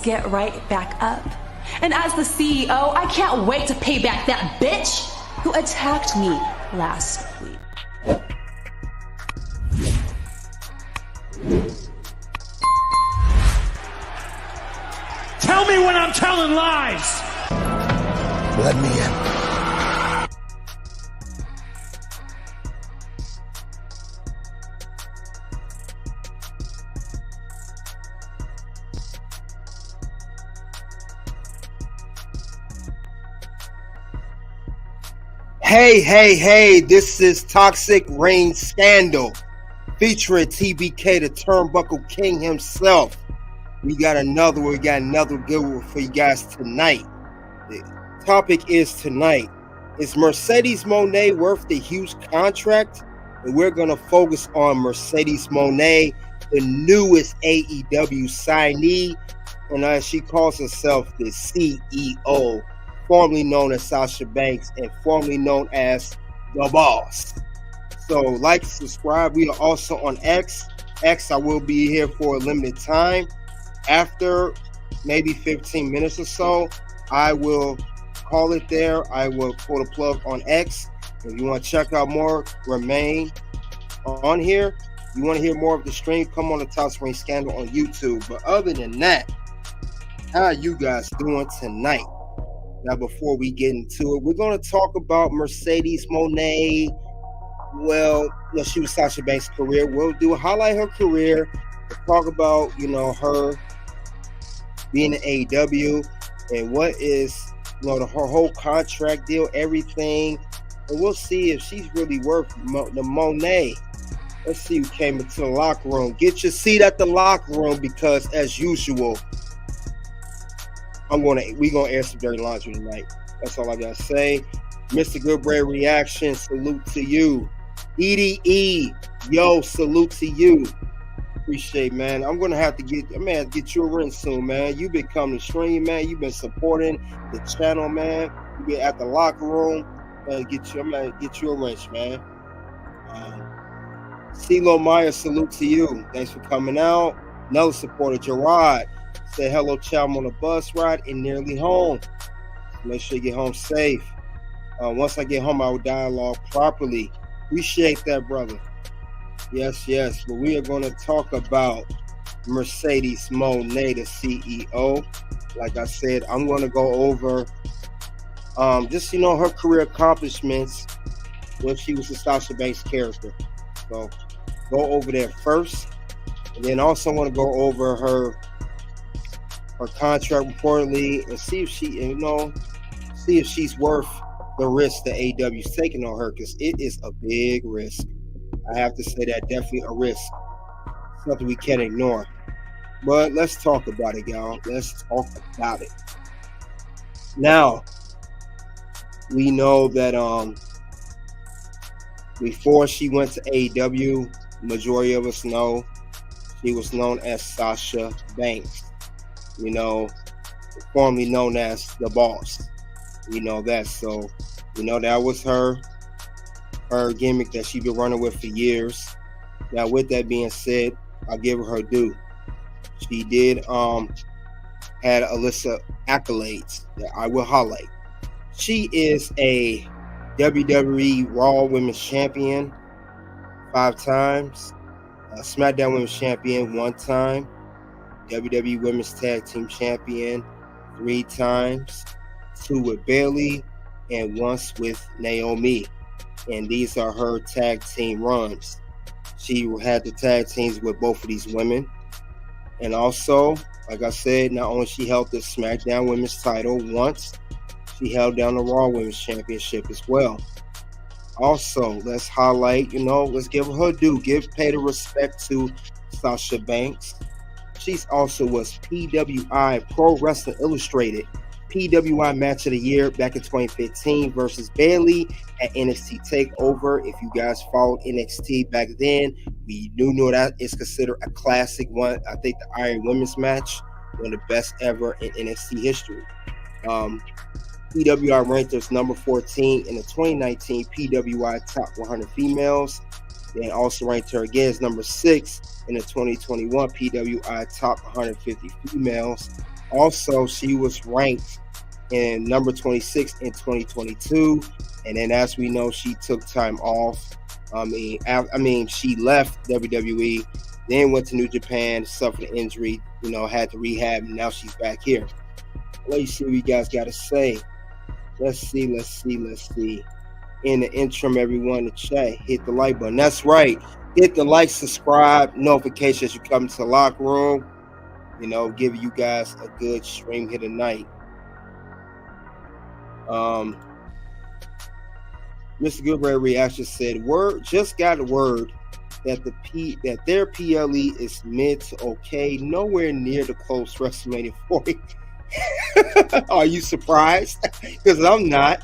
get right back up. And as the CEO, I can't wait to pay back that bitch who attacked me last week. Tell me when I'm telling lies. Let me in. Hey, this is Toxic Reign Scandal featuring TBK, the Turnbuckle King himself. We got another good one for you guys tonight. The topic is tonight, is Mercedes Moné worth the huge contract? And we're going to focus on Mercedes Moné, the newest AEW signee, and as she calls herself the CEO, formerly known as Sasha Banks and formerly known as The Boss. So like, subscribe. We are also on X. I will be here for a limited time. After maybe 15 minutes or so, I will call it there. I will pull the plug on X. If you want to check out more, remain on here. If you want to hear more of the stream, come on the Toxic Reign Scandal on YouTube. But other than that, how are you guys doing tonight? Now, before we get into it, we're going to talk about Mercedes Moné. Well, she was Sasha Banks' career. We'll highlight her career. We'll talk about, her being in AEW and what is, her whole contract deal, everything. And we'll see if she's really worth the Moné. Let's see who came into the locker room. Get your seat at the locker room because, as usual, we're gonna air some dirty laundry tonight. That's all I gotta say. Mr. Goodbread Reaction, salute to you. EDE, yo, salute to you. Appreciate, man. I'm gonna have to get you a ring soon, man. You've been coming to stream, man. You've been supporting the channel, man. You've been at the locker room. I'm gonna get you a wrench, man. CeeLo Meyer, salute to you. Thanks for coming out. Another supporter, Gerard, said hello, child. I'm on a bus ride and nearly home. Make sure you get home safe. Once I get home, I will dialogue properly. Appreciate that, brother. Yes. But we are going to talk about Mercedes Moné, the CEO. Like I said, I'm going to go over just, her career accomplishments when she was a Sasha Banks character. So go over there first. And then also want to go over her contract reportedly and see if she's worth the risk that AEW is taking on her, because it is a big risk. I have to say that, definitely a risk. Something we can't ignore. But let's talk about it, y'all. Let's talk about it. Now, we know that before she went to AEW, majority of us know she was known as Sasha Banks. Formerly known as The Boss. We know that. So, that was her gimmick that she'd been running with for years. Now, with that being said, I'll give her due. She did had a list of accolades that I will highlight. She is a WWE Raw Women's Champion 5 times, a SmackDown Women's Champion 1 time, WWE Women's Tag Team Champion 3 times, 2 with Bayley, and once with Naomi. And these are her tag team runs. She had the tag teams with both of these women. And also, like I said, not only she held the SmackDown Women's title once, she held down the Raw Women's Championship as well. Also, let's highlight, let's give her due. Pay the respect to Sasha Banks. She's also was PWI, Pro Wrestling Illustrated, PWI Match of the Year back in 2015 versus Bayley at NXT TakeOver. If you guys followed NXT back then, we do know that it's considered a classic one. I think the Iron Women's match, one of the best ever in NXT history. PWI ranked as number 14 in the 2019 PWI Top 100 Females. Then also ranked her again as number 6 in the 2021 PWI Top 150 Females. Also, she was ranked in number 26 in 2022. And then, as we know, she took time off. She left WWE, then went to New Japan, suffered an injury, had to rehab, and now she's back here. Let's see what you guys got to say. Let's see. In the interim, everyone, the chat, hit the like button. That's right. Hit the like, subscribe, notifications as you come to the locker room. Give you guys a good stream here tonight. Mr. Goodberry Reaction said, just got word that their PLE is mid to okay, nowhere near the close WrestleMania 40. Are you surprised? Because I'm not.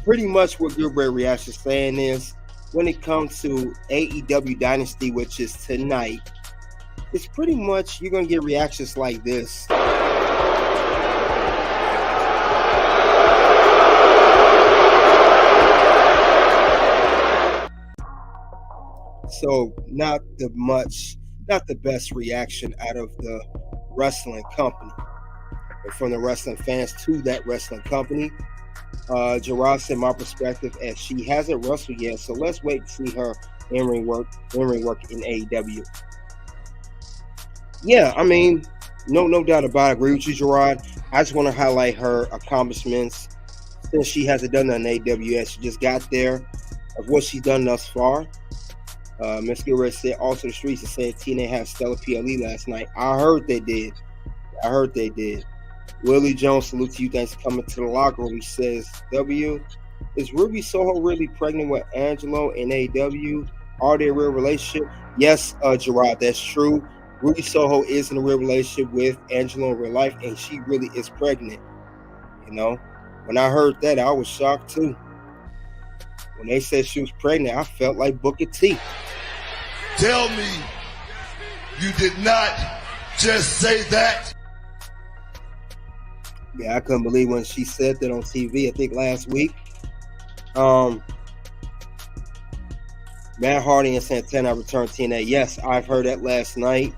Pretty much what Goodberry Reaction is saying is, when it comes to AEW Dynasty, which is tonight, it's pretty much you're going to get reactions like this. So not the best reaction out of the wrestling company, but from the wrestling fans to that wrestling company. Gerard said, my perspective, as she hasn't wrestled yet, so let's wait to see her in-ring work in AEW. Yeah, no doubt about it. I agree with you, Gerard. I just want to highlight her accomplishments since she hasn't done that in AEW yet. She just got there of what she's done thus far. Ms. Gilbert said, also the streets have said TNA had stellar PLE last night. I heard they did. Willie Jones, salute to you. Thanks for coming to the locker room. He says, is Ruby Soho really pregnant with Angelo in AEW? Are they a real relationship? Yes, Gerard, that's true. Ruby Soho is in a real relationship with Angelo in real life, and she really is pregnant. When I heard that, I was shocked too. When they said she was pregnant, I felt like Booker T. Tell me you did not just say that. Yeah, I couldn't believe when she said that on TV, I think last week. Matt Hardy and Santana returned TNA. Yes, I've heard that last night.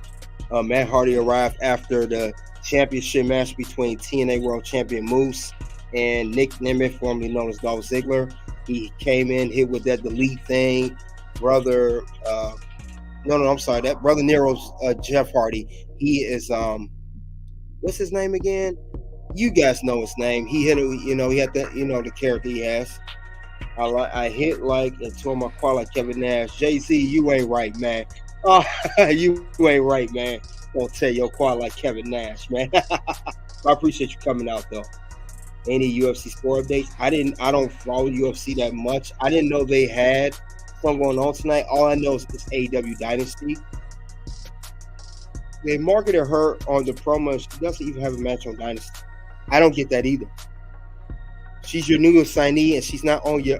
Matt Hardy arrived after the championship match between TNA World Champion Moose and Nick Nemeth, formerly known as Dolph Ziggler. He came in, hit with that delete thing. Brother Nero's Jeff Hardy. He is, what's his name again? You guys know his name. He hit it, he had that, the character he has. I hit like and tore my quad like Kevin Nash. Jay-Z, you ain't right, man. You ain't right, man. Don't tear your quad like Kevin Nash, man. I appreciate you coming out though. Any UFC sport updates? I don't follow UFC that much. I didn't know they had something going on tonight. All I know is it's AEW Dynasty. They marketed her on the promo. She doesn't even have a match on Dynasty. I don't get that either. She's your new signee and she's not on your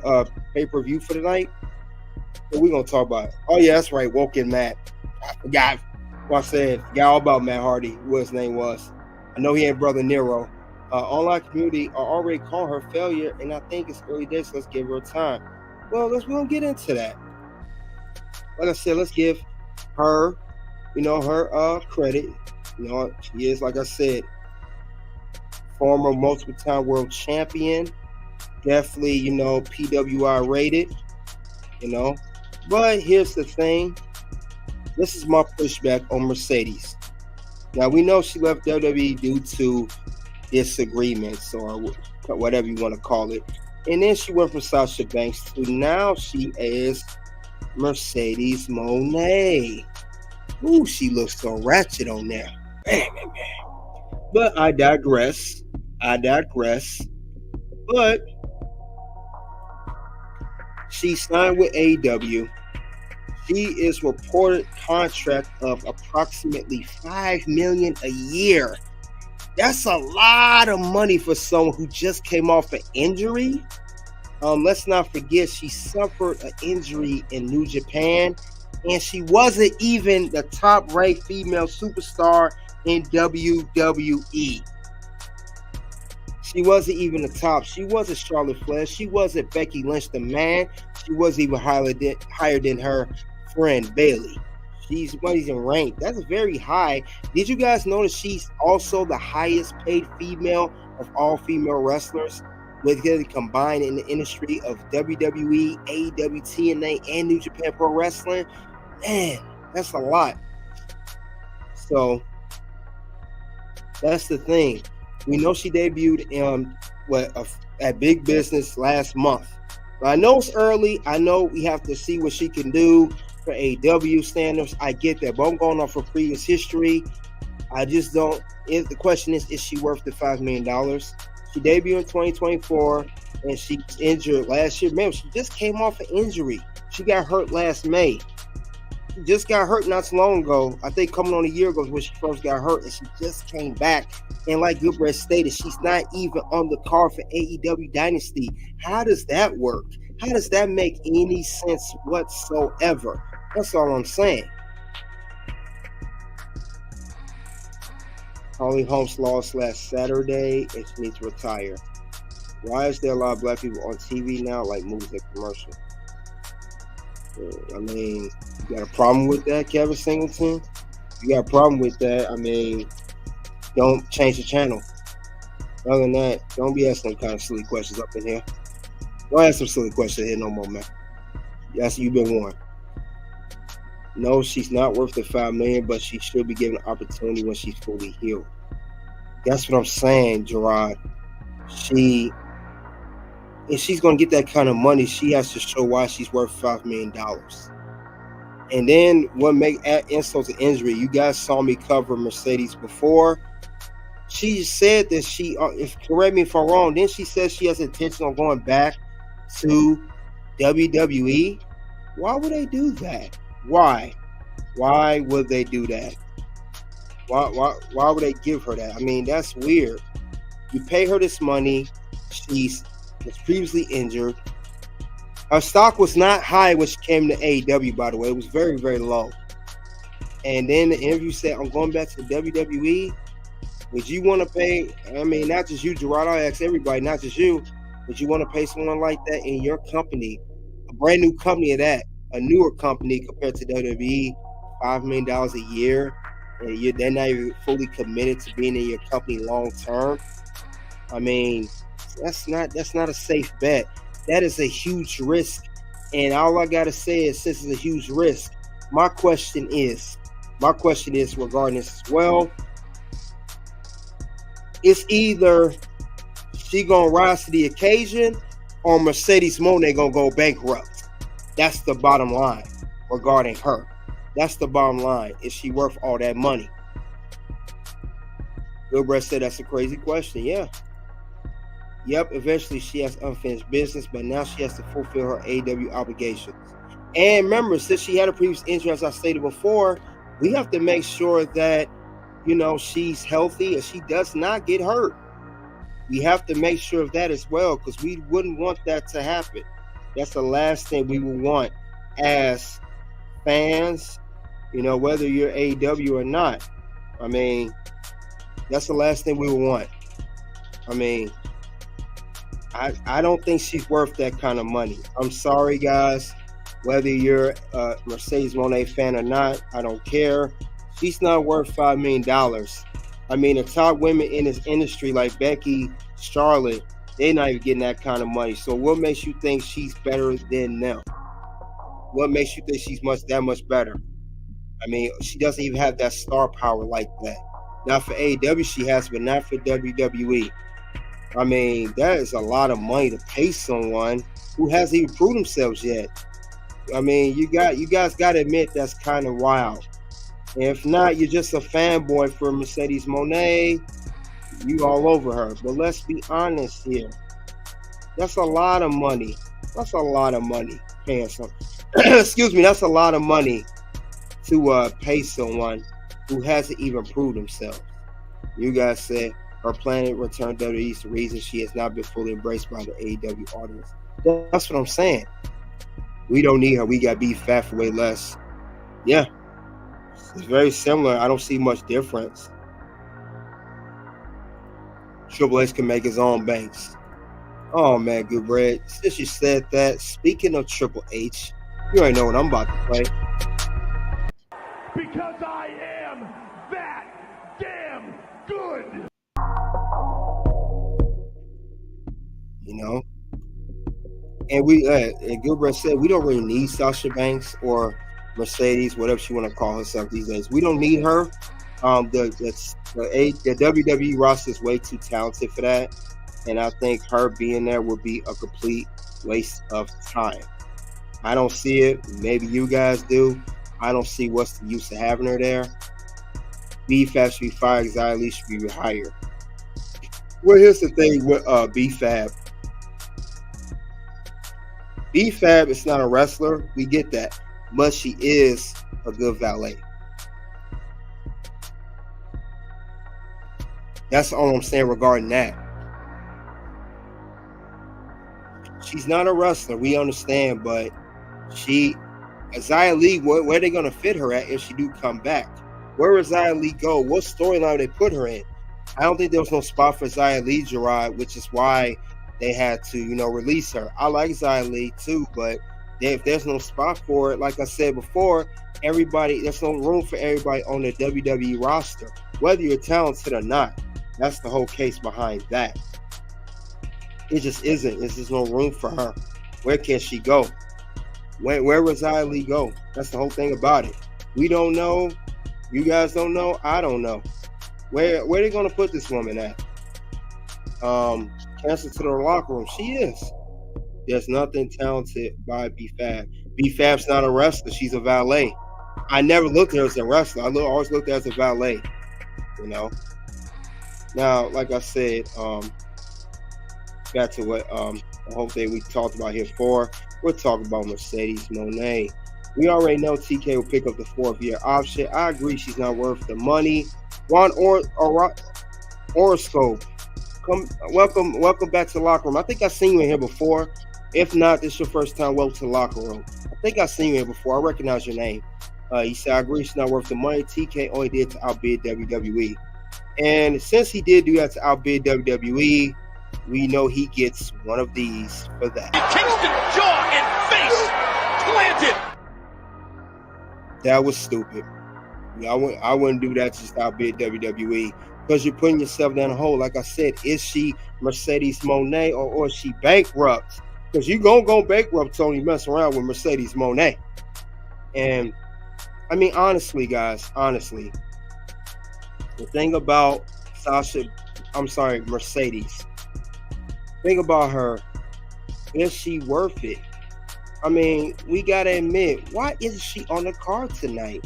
pay-per-view for the night. So we're going to talk about it. Oh, yeah, that's right. Woken Matt. I forgot what I said. Forgot all about Matt Hardy, what his name was. I know he had Brother Nero. Online community are already calling her failure, and I think it's early days, so let's give her time. Well, we don't get into that. Like I said, let's give her, her credit. She is, like I said, former multiple-time world champion. Definitely, PWI rated, But here's the thing. This is my pushback on Mercedes. Now, we know she left WWE due to disagreements or whatever you want to call it. And then she went from Sasha Banks to now she is Mercedes Moné. Ooh, she looks so ratchet on there. Man. But I digress. But she signed with AEW. She is reported contract of approximately $5 million a year. That's a lot of money for someone who just came off an injury. Let's not forget she suffered an injury in New Japan, and she wasn't even the top-ranked female superstar in WWE. She wasn't even the top. She wasn't Charlotte Flair. She wasn't Becky Lynch, the man. She wasn't even higher than her friend Bayley. She's money's in rank. That's very high. Did you guys notice she's also the highest paid female of all female wrestlers, with getting combined in the industry of WWE, AEW, TNA, and New Japan Pro Wrestling? Man, that's a lot. So that's the thing. We know she debuted at Big Business last month. But I know it's early. I know we have to see what she can do for AEW standards. I get that, but I'm going off her previous history. I just don't. The question is she worth the $5 million? She debuted in 2024, and she was injured last year. Man, she just came off an injury. She got hurt last May. She just got hurt not so long ago. I think coming on a year ago is when she first got hurt, and she just came back. And like Goodbread stated, she's not even on the card for AEW Dynasty. How does that work? How does that make any sense whatsoever? That's all I'm saying. Holly Holmes lost last Saturday, and she needs to retire. Why is there a lot of black people on TV now, like movies and commercials? I mean, you got a problem with that, Kevin Singleton? You got a problem with that? I mean, don't change the channel. Other than that, don't be asking kind of silly questions up in here. Don't ask some silly questions here no more, man. Yes, you've been warned. No, she's not worth the $5 million, but she should be given an opportunity when she's fully healed. That's what I'm saying, Gerard. If she's going to get that kind of money, she has to show why she's worth $5 million. And then what make insult to injury? You guys saw me cover Mercedes before. She said that correct me if I'm wrong, then she says she has intention of going back to WWE. Why would they do that? Why would they do that? Why would they give her that? I mean, that's weird. You pay her this money. She was previously injured. Her stock was not high when she came to AEW, by the way. It was very, very low. And then the interview said, I'm going back to the WWE. Would you want to pay, I mean, not just you, Gerard, I ask everybody, not just you, would you want to pay someone like that in your company, a brand new company of that, a newer company compared to WWE, $5 million a year, and they're not even fully committed to being in your company long term? I mean, that's not a safe bet. That is a huge risk. And all I gotta say is, since it's a huge risk, my question is regarding this as well. It's either she gonna rise to the occasion or Mercedes Moné gonna go bankrupt. That's the bottom line regarding her. That's the bottom line. Is she worth all that money? Goodbread said that's a crazy question. Yeah. Yep, eventually she has unfinished business, but now she has to fulfill her AEW obligations. And remember, since she had a previous injury, as I stated before, we have to make sure that, she's healthy and she does not get hurt. We have to make sure of that as well, because we wouldn't want that to happen. That's the last thing we would want as fans, whether you're AEW or not. I mean, that's the last thing we would want. I mean, I don't think she's worth that kind of money. I'm sorry, guys. Whether you're a Mercedes Moné fan or not, I don't care. She's not worth $5 million. I mean, the top women in this industry, like Becky, Charlotte, they're not even getting that kind of money. So what makes you think she's better than them? What makes you think she's that much better? I mean, she doesn't even have that star power like that. Not for AEW she has, but not for WWE. I mean, that is a lot of money to pay someone who hasn't even proved themselves yet. I mean, you guys got to admit that's kind of wild. And if not, you're just a fanboy for Mercedes Moné. You all over her. But let's be honest here. That's a lot of money. That's a lot of money paying someone. Excuse me. That's a lot of money to pay someone who hasn't even proved themselves. You guys said her plan to return to WWE is the reason she has not been fully embraced by the AEW audience. That's what I'm saying. We don't need her. We got beef fat for way less. Yeah. It's very similar. I don't see much difference. Triple H can make his own banks. Oh, man, good bread. Since you said that, speaking of Triple H, you already know what I'm about to play. because I am that damn good. You know? And we, Gilbert said, we don't really need Sasha Banks or Mercedes, whatever she want to call herself these days. We don't need her. The WWE roster is way too talented for that. And I think her being there would be a complete waste of time. I don't see it. Maybe you guys do. I don't see what's the use of having her there. B-Fab should be fired. Xia Li should be rehired. Well, here's the thing with B-Fab. B-Fab is not a wrestler. We get that. But she is a good valet. That's all I'm saying regarding that. She's not a wrestler. We understand, but Xia Li, where are they going to fit her at if she do come back? Where will Xia Li go? What storyline they put her in? I don't think there was no spot for Xia Li, Gerard, which is why they had to, release her. I like Xia Li too, but if there's no spot for it, like I said before, there's no room for everybody on the WWE roster, whether you're talented or not. That's the whole case behind that. It just isn't. There's just no room for her. Where can she go? Where will Xia Li go? That's the whole thing about it. We don't know. You guys don't know. I don't know. Where are they going to put this woman at? Cancel to the locker room. She is. There's nothing talented by B-Fab. B-Fab's not a wrestler. She's a valet. I never looked at her as a wrestler. I always looked at her as a valet. Now, like I said, back to what the whole thing we talked about here for. We're talking about Mercedes Moné. We already know TK will pick up the 4th-year option. I agree she's not worth the money. Juan Horoscope, welcome back to the locker room. I think I've seen you in here before. If not, this is your first time. Welcome to the locker room. I think I've seen you here before. I recognize your name. You said, I agree she's not worth the money. TK only did to outbid WWE. And since he did do that to outbid WWE, we know he gets one of these for that. Kingston jaw and face planted. That was stupid. I wouldn't do that just to outbid WWE because you're putting yourself down a hole. Like I said, is she Mercedes Moné or is she Bankrupt? Because you're going to go bankrupt, Tony, mess around with Mercedes Moné. And, I mean, honestly, guys, the thing about Mercedes, think about her. Is she worth it? I mean, we got to admit, why isn't she on the card tonight?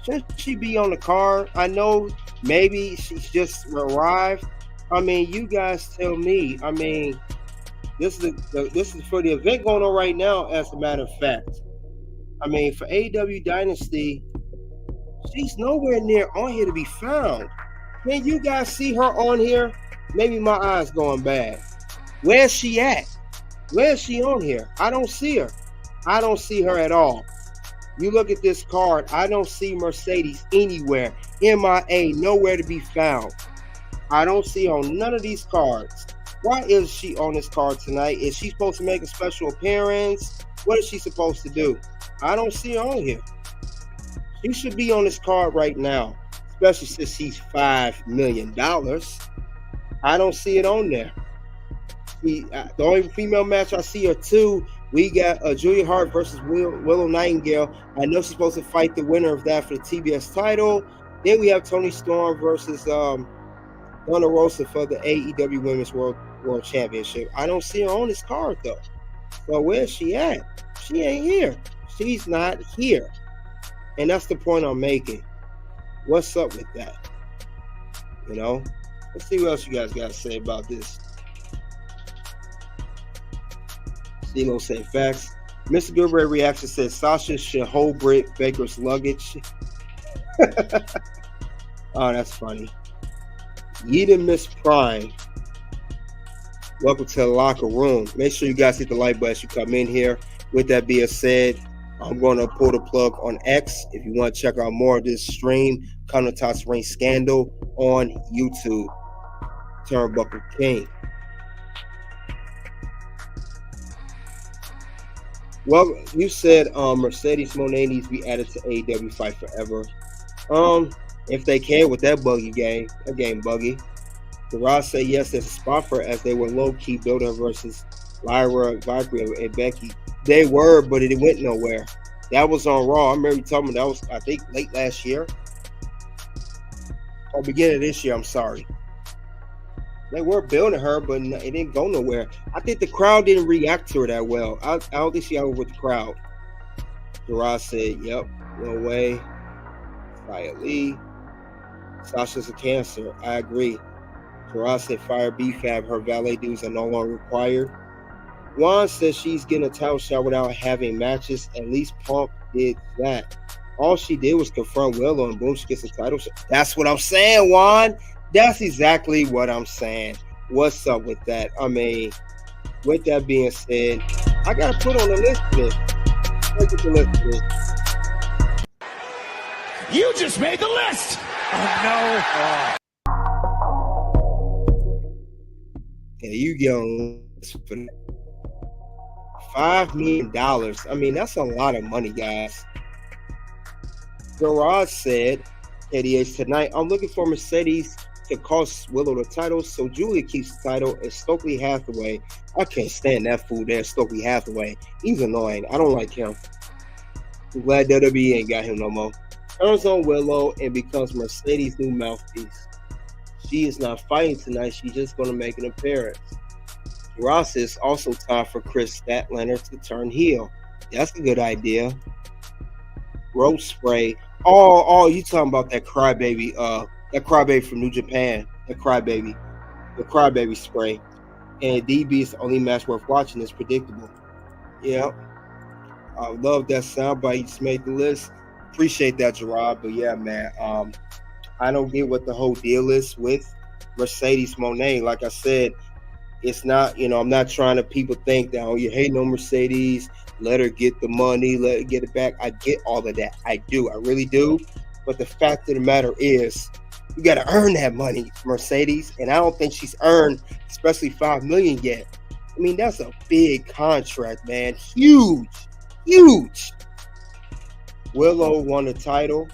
Should she be on the card? I know maybe she's just arrived. I mean, you guys tell me. I mean, this is for the event going on right now, as a matter of fact. I mean, for AEW Dynasty, she's nowhere near on here to be found. Can you guys see her on here? Maybe my eyes going bad. Where's she at? Where is she on here? I don't see her. I don't see her at all. You look at this card, I don't see Mercedes anywhere. MIA, nowhere to be found. I don't see her on none of these cards. Why is she on this card tonight? Is she supposed to make a special appearance? What is she supposed to do? I don't see her on here. She should be on this card right now, especially since she's $5 million. I don't see it on there. The only female match I see her too, we got Julia Hart versus Willow Nightingale. I know she's supposed to fight the winner of that for the TBS title. Then we have Toni Storm versus Thunder Rosa for the AEW Women's World Championship. I don't see her on this card though. So where's she at? She ain't here. She's not here. And that's the point I'm making. What's up with that? Let's see what else you guys got to say about this. CeeLo said facts. Mr. Gilbert reaction says Sasha should hold Britt Baker's luggage. Oh, that's funny. Yeeta Miss Prime. Welcome to the locker room. Make sure you guys hit the like button as you come in here. With that being said, I'm going to pull the plug on X. If you want to check out more of this stream, Countertops Ring Scandal on YouTube. Turnbuckle King. Well, you said Mercedes Moné needs to be added to AEW Fight Forever. If they can with that buggy game, that game buggy. Gerard said yes, there's a spot for it as they were low-key building her versus Lyra, Valkyrie, and Becky. They were, but it went nowhere. That was on Raw. I remember you telling me that was, I think, late last year. Or beginning of this year, I'm sorry. They were building her, but it didn't go nowhere. I think the crowd didn't react to her that well. I don't think she got over with the crowd. Gerard said, yep, no way. Fire Lee. Sasha's a cancer. I agree. Gerard said fire BFAB. Her valet dues are no longer required. Juan says she's getting a title shot without having matches. At least Punk did that. All she did was confront Willow and boom, she gets a title shot. That's what I'm saying, Juan. That's exactly what I'm saying. What's up with that? I mean, with that being said, I got to put on the list for this. Look at the list for this. You just made the list! Oh, no. Yeah, you young for $5 million. I mean, that's a lot of money, guys. Garage said, KDH tonight, I'm looking for Mercedes to cost Willow the title, so Julia keeps the title and Stokely Hathaway. I can't stand that fool there, Stokely Hathaway. He's annoying. I don't like him. I'm glad WWE ain't got him no more. Turns on Willow and becomes Mercedes' new mouthpiece. She is not fighting tonight. She's just going to make an appearance. Ross is also time for Chris Statlander to turn heel. That's a good idea. Road spray. Oh, you talking about that crybaby? That crybaby from New Japan. That crybaby. The crybaby spray. And DB is the only match worth watching. It's predictable. Yeah. I love that soundbite. You just made the list. Appreciate that, Gerard. But yeah, man. I don't get what the whole deal is with Mercedes Moné. Like I said, it's not, I'm not trying to people think that, you hate no Mercedes, let her get the money, let her get it back. I get all of that. I do. I really do. But the fact of the matter is, you got to earn that money, Mercedes. And I don't think she's earned, especially $5 million yet. I mean, that's a big contract, man. Huge. Willow won the title.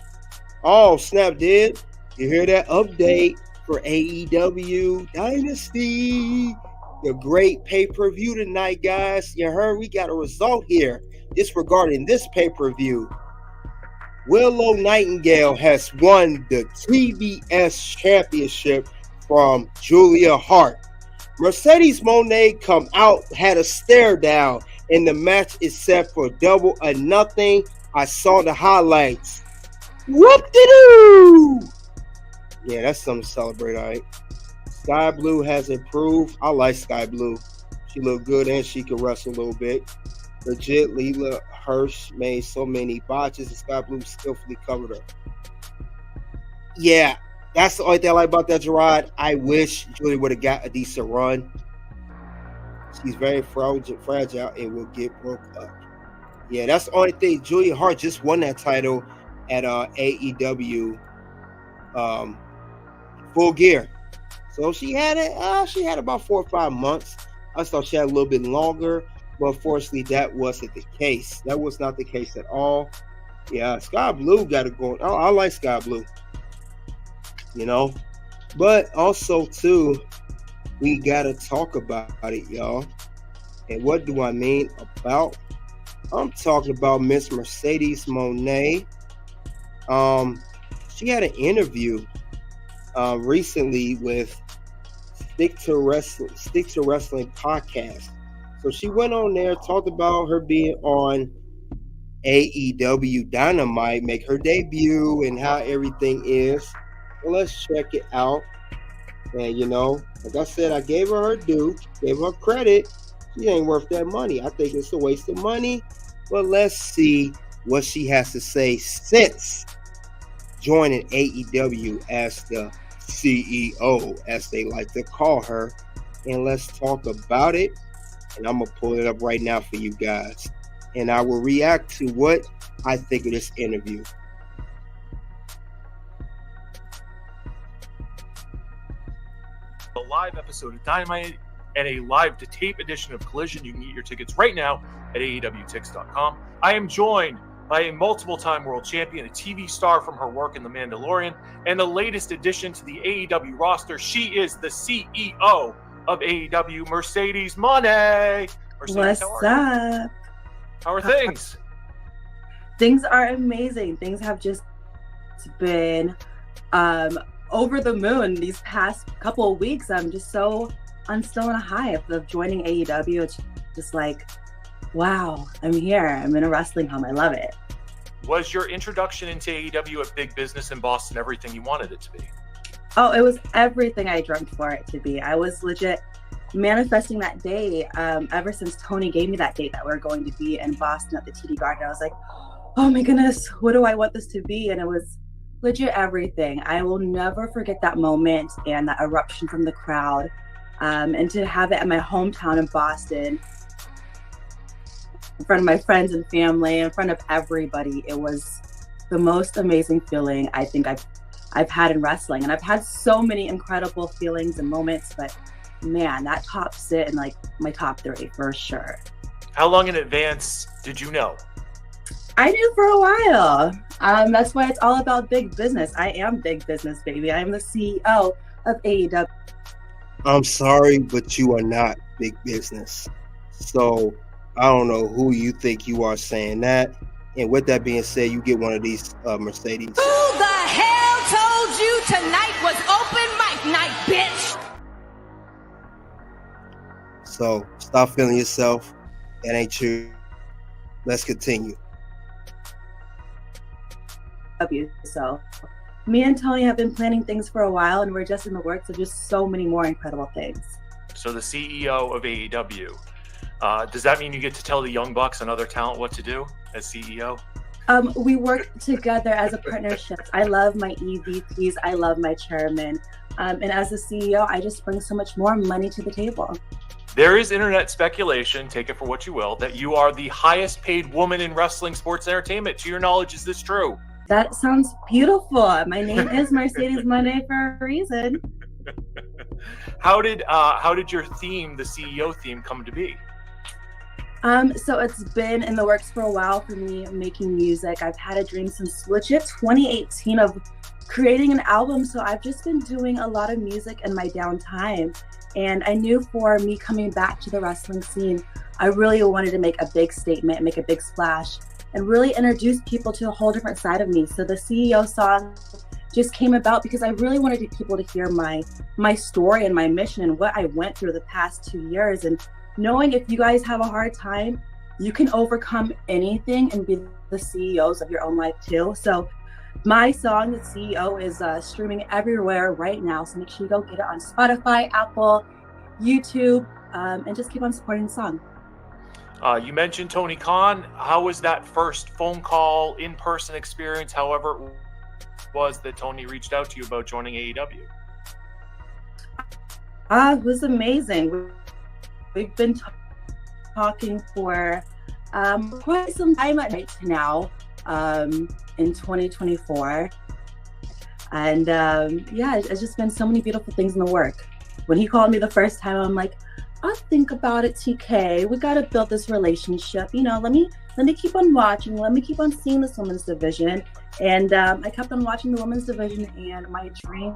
Oh, snap, did. You hear that update for AEW Dynasty? The great pay-per-view tonight, guys. You heard we got a result here. Disregarding this pay-per-view. Willow Nightingale has won the TBS Championship from Julia Hart. Mercedes Moné come out, had a stare down, and the match is set for double or nothing. I saw the highlights. Whoop-de-doo! Yeah, that's something to celebrate, all right. Sky Blue has improved. I like Sky Blue. She looked good and she can wrestle a little bit. Legit, Leela Hirsch made so many botches and Sky Blue skillfully covered her. Yeah, that's the only thing I like about that, Gerard. I wish Julia would have got a decent run. She's very fragile and will get broke up. Yeah, that's the only thing. Julia Hart just won that title at AEW Full Gear. So she had it. She had about 4 or 5 months. I thought she had a little bit longer, but unfortunately, that wasn't the case. That was not the case at all. Yeah, Sky Blue got it going. I like Sky Blue. But also too, we gotta talk about it, y'all. And what do I mean about? I'm talking about Miss Mercedes Moné. She had an interview recently with Stick to Wrestling podcast. So she went on there, talked about her being on AEW Dynamite, make her debut, and how everything is. Well, let's check it out. And like I said, I gave her due, gave her credit. She ain't worth that money. I think it's a waste of money. But let's see what she has to say since joining AEW as the CEO, as they like to call her. And let's talk about it. And I'm going to pull it up right now for you guys. And I will react to what I think of this interview. A live episode of Dynamite and a live to tape edition of Collision. You can get your tickets right now at AEWTix.com. I am joined by a multiple-time world champion, a TV star from her work in The Mandalorian, and the latest addition to the AEW roster. She is the CEO of AEW, Mercedes Moné. Mercedes, what's up? How are things? Things are amazing. Things have just been over the moon these past couple of weeks. I'm still on a high of joining AEW. It's just like, wow, I'm here. I'm in a wrestling home. I love it. Was your introduction into AEW at big business in Boston everything you wanted it to be? Oh, it was everything I dreamt for it to be. I was legit manifesting that day ever since Tony gave me that date that we were going to be in Boston at the TD Garden. I was like, oh my goodness, what do I want this to be? And it was legit everything. I will never forget that moment and that eruption from the crowd. And to have it at my hometown in Boston, in front of my friends and family, in front of everybody, it was the most amazing feeling I think I've had in wrestling. And I've had so many incredible feelings and moments, but man, that tops it in like my top 3 for sure. How long in advance did you know? I knew for a while. That's why it's all about big business. I am big business, baby. I am the CEO of AEW. I'm sorry, but you are not big business. So I don't know who you think you are saying that. And with that being said, you get one of these Mercedes. Who the hell told you tonight was open mic night, bitch? So stop feeling yourself. That ain't true. Let's continue. So me and Tony have been planning things for a while, and we're just in the works of just so many more incredible things. So the CEO of AEW, does that mean you get to tell the Young Bucks and other talent what to do as CEO? We work together as a partnership. I love my EVPs. I love my chairman. And as the CEO, I just bring so much more money to the table. There is internet speculation, take it for what you will, that you are the highest paid woman in wrestling sports entertainment. To your knowledge, is this true? That sounds beautiful. My name is Mercedes Moné for a reason. How did your theme, the CEO theme, come to be? So it's been in the works for a while for me making music. I've had a dream since legit 2018 of creating an album. So I've just been doing a lot of music in my downtime. And I knew for me coming back to the wrestling scene, I really wanted to make a big statement, make a big splash, and really introduce people to a whole different side of me. So the CEO song just came about because I really wanted people to hear my story and my mission and what I went through the past 2 years. And knowing if you guys have a hard time, you can overcome anything and be the CEOs of your own life too. So my song, The CEO, is streaming everywhere right now. So make sure you go get it on Spotify, Apple, YouTube, and just keep on supporting the song. You mentioned Tony Khan. How was that first phone call, in-person experience, however it was that Tony reached out to you about joining AEW? It was amazing. We've been talking for quite some time at night now in 2024. And yeah, it's just been so many beautiful things in the work. When he called me the first time, I'm like, I'll think about it, TK. We got to build this relationship. You know, let me keep on watching. Let me keep on seeing this women's division. And I kept on watching the women's division, and my dream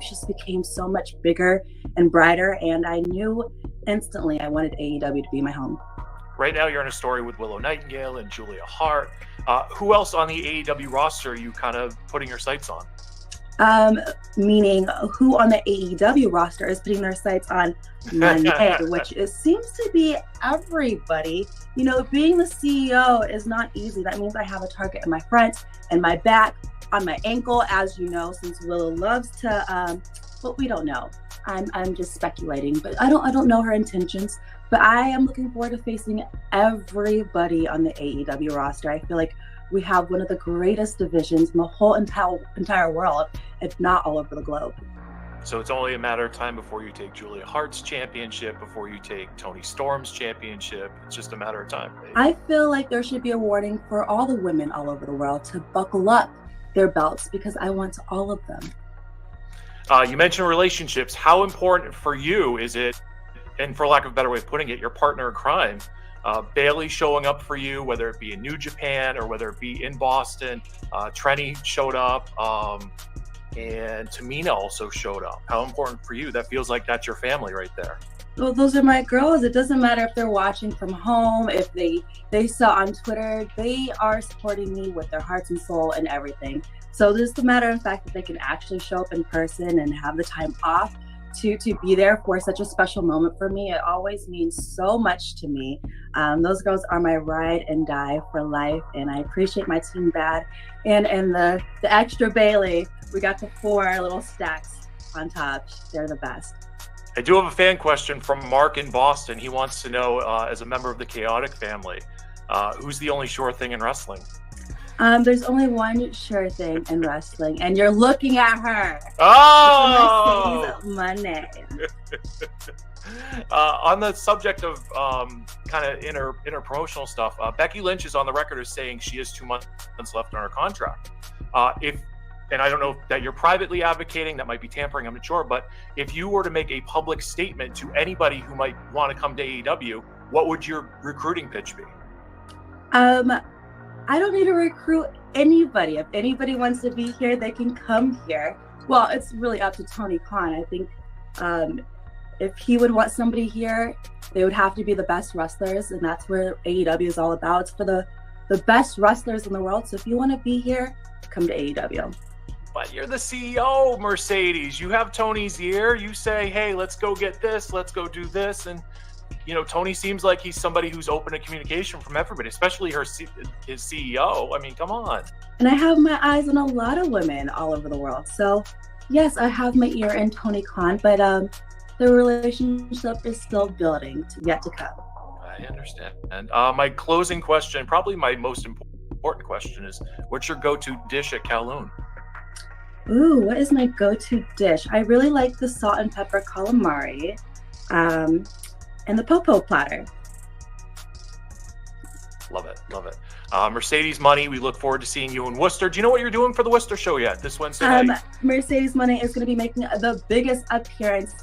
just became so much bigger and brighter. And I knew instantly I wanted AEW to be my home. Right now, you're in a story with Willow Nightingale and Julia Hart. Who else on the AEW roster are you kind of putting your sights on? Meaning who on the AEW roster is putting their sights on Mone, which seems to be everybody. You know, being the CEO is not easy. That means I have a target in my front and my back, on my ankle, as you know, since Willow loves to, but we don't know. I'm just speculating, but I don't know her intentions. But I am looking forward to facing everybody on the AEW roster. I feel like we have one of the greatest divisions in the whole entire world, if not all over the globe. So it's only a matter of time before you take Julia Hart's championship, before you take Toni Storm's championship. It's just a matter of time. Baby. I feel like there should be a warning for all the women all over the world to buckle up their belts, because I want all of them. You mentioned relationships. How important for you is it, and for lack of a better way of putting it, your partner in crime, Bailey showing up for you, whether it be in New Japan or whether it be in Boston. Trenny showed up, and Tamina also showed up. How important for you? That feels like that's your family right there. Well, those are my girls. It doesn't matter if they're watching from home, if they saw on Twitter, they are supporting me with their hearts and soul and everything. So just a matter of fact that they can actually show up in person and have the time off to be there for such a special moment for me. It always means so much to me. Those girls are my ride and die for life, and I appreciate my team bad. And the extra Bailey, we got the 4 little stacks on top. They're the best. I do have a fan question from Mark in Boston. He wants to know, as a member of the Chaotic family, who's the only sure thing in wrestling? There's only one sure thing in wrestling, and you're looking at her. Oh! Mercedes Moné. On the subject of kind of interpromotional stuff, Becky Lynch is on the record as saying she has 2 months left on her contract. And I don't know that you're privately advocating, that might be tampering, I'm not sure, but if you were to make a public statement to anybody who might want to come to AEW, what would your recruiting pitch be? I don't need to recruit anybody. If anybody wants to be here, they can come here. Well, it's really up to Tony Khan. I think if he would want somebody here, they would have to be the best wrestlers, and that's where AEW is all about. It's for the best wrestlers in the world. So if you want to be here, come to AEW. But you're the CEO, Mercedes. You have Tony's ear. You say, hey, let's go get this. Let's go do this. And, Tony seems like he's somebody who's open to communication from everybody, especially his CEO. I mean, come on. And I have my eyes on a lot of women all over the world. So, yes, I have my ear in Tony Khan, but the relationship is still building, yet to come. I understand. And my closing question, probably my most important question, is what's your go-to dish at Kowloon? Ooh, what is my go-to dish? I really like the salt and pepper calamari and the popo platter. Love it. Mercedes Moné, we look forward to seeing you in Worcester. Do you know what you're doing for the Worcester show yet this Wednesday night? Mercedes Moné is going to be making the biggest appearance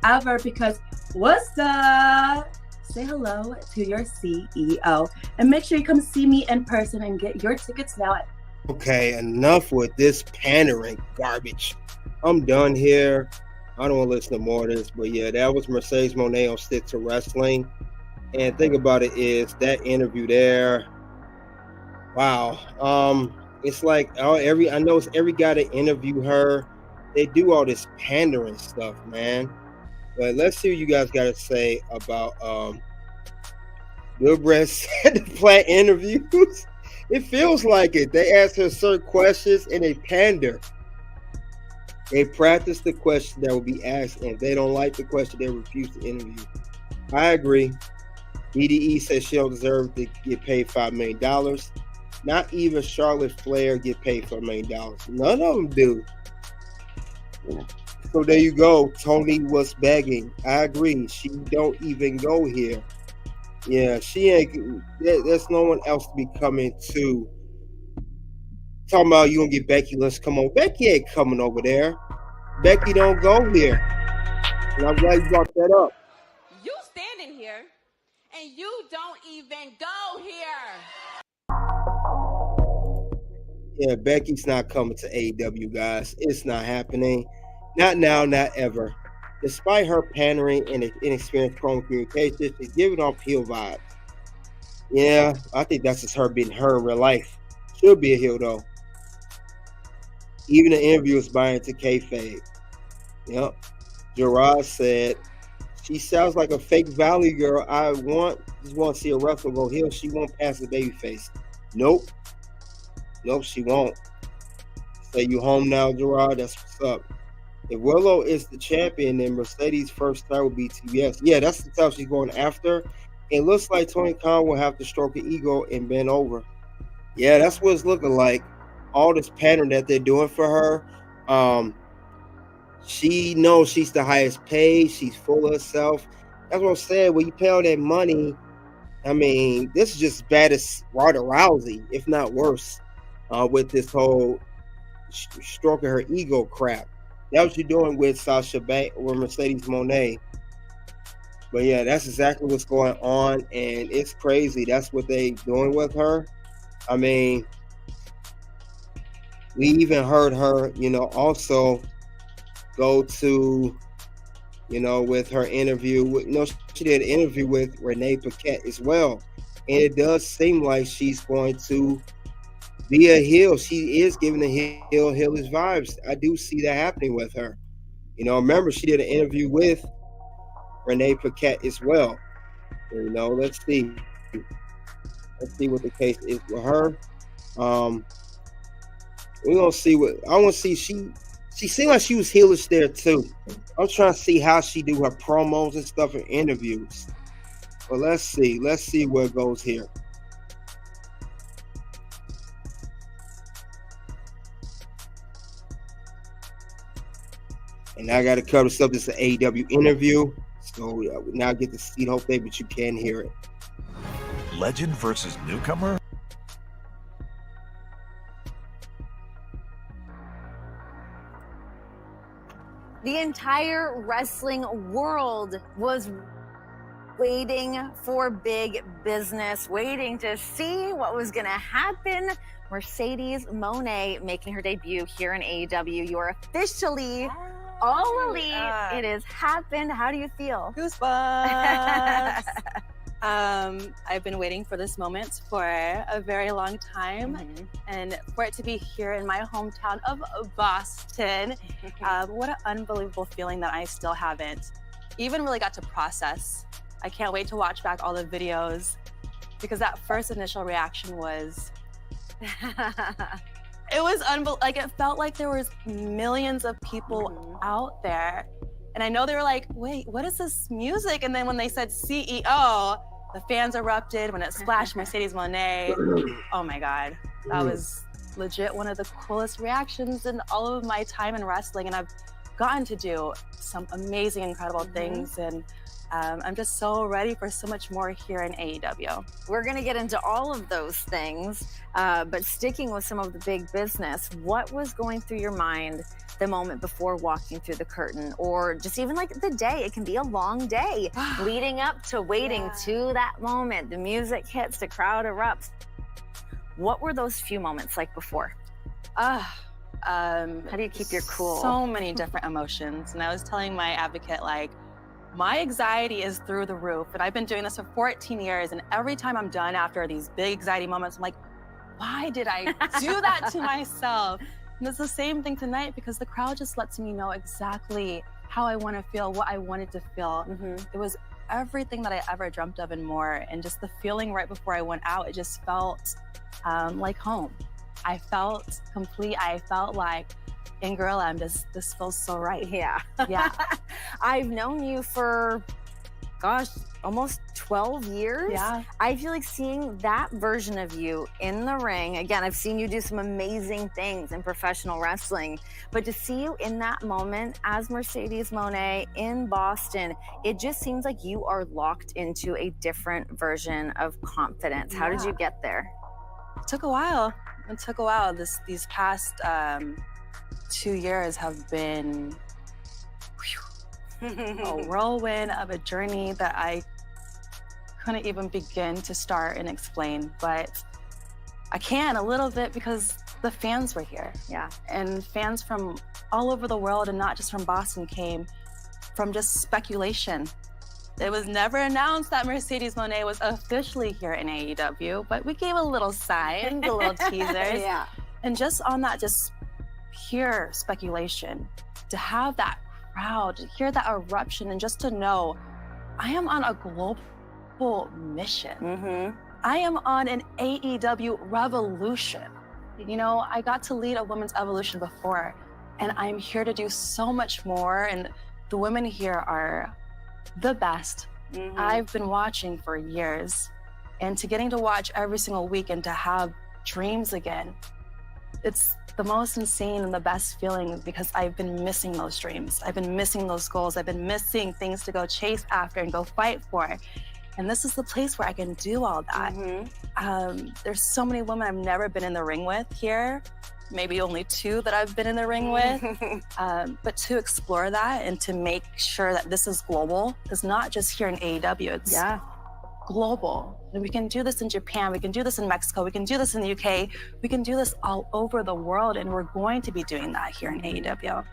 ever because Worcester! Say hello to your CEO and make sure you come see me in person and get your tickets now at Okay, enough with this pandering garbage. I'm done here. I don't want to listen to more of this, but yeah, that was Mercedes Moné on Stick to Wrestling. And think about it is that interview there. Wow. It's like I know it's every guy that interview her. They do all this pandering stuff, man. But let's see what you guys got to say about Will Brett said to plan interviews. It feels like it. They ask her certain questions and they pander. They practice the question that will be asked, and if they don't like the question, they refuse to interview. I agree. DDE says she don't deserve to get paid $5 million. Not even Charlotte Flair get paid $5 million. None of them do. So there you go. Tony was begging. I agree. She don't even go here. Yeah, she ain't. There's no one else to be coming to. Talking about you gonna get Becky. Let's come on. Becky ain't coming over there. Becky don't go here. And I'm glad you brought that up. You standing here, and you don't even go here. Yeah, Becky's not coming to AEW, guys. It's not happening. Not now, not ever. Despite her pandering and inexperienced promo communication, she's giving off heel vibes. Yeah, I think that's just her being her in real life. She'll be a heel, though. Even the interview is buying into kayfabe. Yep. Gerard said, she sounds like a fake Valley girl. I just want to see a wrestler go heel. She won't pass the babyface. Nope, she won't. Say you home now, Gerard. That's what's up. If Willow is the champion, then Mercedes' first title will be TBS. Yeah, that's the title she's going after. It looks like Tony Khan will have to stroke an ego and bend over. Yeah, that's what it's looking like. All this pattern that they're doing for her. She knows she's the highest paid. She's full of herself. That's what I'm saying. When you pay all that money, I mean, this is just as bad as Ronda Rousey, if not worse, with this whole stroking her ego crap. That's what you're doing with Sasha Banks or Mercedes Moné. But yeah, that's exactly what's going on, and it's crazy. That's what they doing with her. I mean, we even heard her, also go to, with her interview. She did an interview with Renee Paquette as well, and it does seem like she's going to be a heel. She is giving the heelish vibes. I do see that happening with her. Remember, she did an interview with Renee Paquette as well. Let's see. Let's see what the case is with her. We're gonna see what I want to see. She seemed like she was heelish there too. I'm trying to see how she do her promos and stuff in interviews. But let's see where it goes here. And now I got to cover stuff. This is an AEW interview. So we now get to see the whole thing, but you can hear it. Legend versus newcomer? The entire wrestling world was waiting for big business, waiting to see what was going to happen. Mercedes Moné making her debut here in AEW. You are officially all elite. It has happened. How do you feel? Goosebumps. I've been waiting for this moment for a very long time, and for it to be here in my hometown of Boston, what an unbelievable feeling that I still haven't even really got to process. I can't wait to watch back all the videos, because that first initial reaction was, it was it felt like there was millions of people out there. And I know they were like, wait, what is this music? And then when they said CEO, the fans erupted. When it splashed Mercedes Moné, oh my God. That was legit one of the coolest reactions in all of my time in wrestling. And I've gotten to do some amazing, incredible things. And I'm just so ready for so much more here in AEW. We're going to get into all of those things, but sticking with some of the big business, what was going through your mind the moment before walking through the curtain, or just even like the day? It can be a long day leading up to waiting to that moment. The music hits, the crowd erupts. What were those few moments like before? How do you keep your cool? So many different emotions. And I was telling my advocate, my anxiety is through the roof. And I've been doing this for 14 years. And every time I'm done after these big anxiety moments, I'm like, why did I do that to myself? And it's the same thing tonight, because the crowd just lets me know exactly how I want to feel, what I wanted to feel. It was everything that I ever dreamt of and more. And just the feeling right before I went out, it just felt like home. I felt complete. I felt like, in Girl M, this feels so right. Yeah. Yeah. I've known you for, gosh, almost 12 years. Yeah. I feel like seeing that version of you in the ring, again, I've seen you do some amazing things in professional wrestling, but to see you in that moment as Mercedes Moné in Boston, it just seems like you are locked into a different version of confidence. How did you get there? It took a while. These past 2 years have been a whirlwind of a journey that I couldn't even begin to start and explain, but I can a little bit because the fans were here. Yeah. And fans from all over the world, and not just from Boston, came from just speculation. It was never announced that Mercedes Moné was officially here in AEW, but we gave a little sign, the little teasers. Yeah. And just on that, just pure speculation, to have that crowd, to hear that eruption, and just to know I am on a global mission. I am on an AEW revolution. I got to lead a women's evolution before, and I'm here to do so much more. And the women here are the best. I've been watching for years, and to getting to watch every single week and to have dreams again, it's the most insane and the best feeling, because I've been missing those dreams. I've been missing those goals. I've been missing things to go chase after and go fight for. And this is the place where I can do all that. There's so many women I've never been in the ring with here, maybe only 2 that I've been in the ring with. But to explore that and to make sure that this is global, it's not just here in AEW, it's global. And we can do this in Japan, we can do this in Mexico, we can do this in the UK, we can do this all over the world, and we're going to be doing that here in AEW.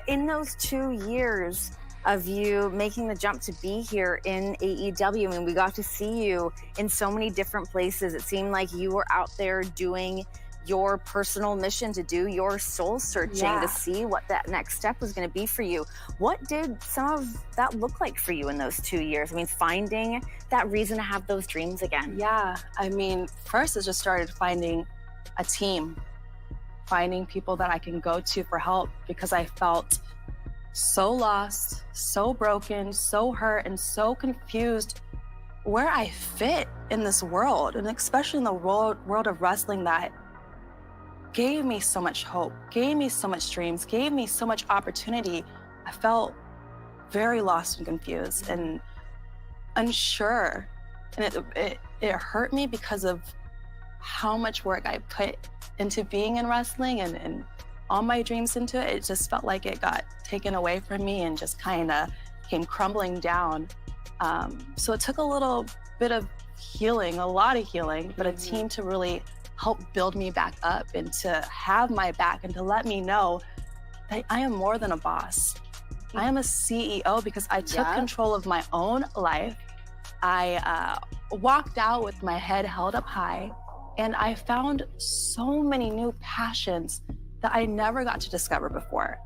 In those 2 years of you making the jump to be here in AEW, I mean, we got to see you in so many different places. It seemed like you were out there doing your personal mission, to do your soul searching, to see what that next step was going to be for you. What did some of that look like for you in those 2 years? I mean, finding that reason to have those dreams again. Yeah, I mean, first it just started finding a team, finding people that I can go to for help, because I felt so lost, so broken, so hurt, and so confused where I fit in this world, and especially in the world of wrestling that gave me so much hope, gave me so much dreams, gave me so much opportunity. I felt very lost and confused and unsure. And it hurt me because of how much work I put into being in wrestling and all my dreams into it. It just felt like it got taken away from me and just kind of came crumbling down. So it took a little bit of healing, a lot of healing, but a team to really help build me back up and to have my back and to let me know that I am more than a boss. I am a CEO because I took control of my own life. I walked out with my head held up high, and I found so many new passions that I never got to discover before.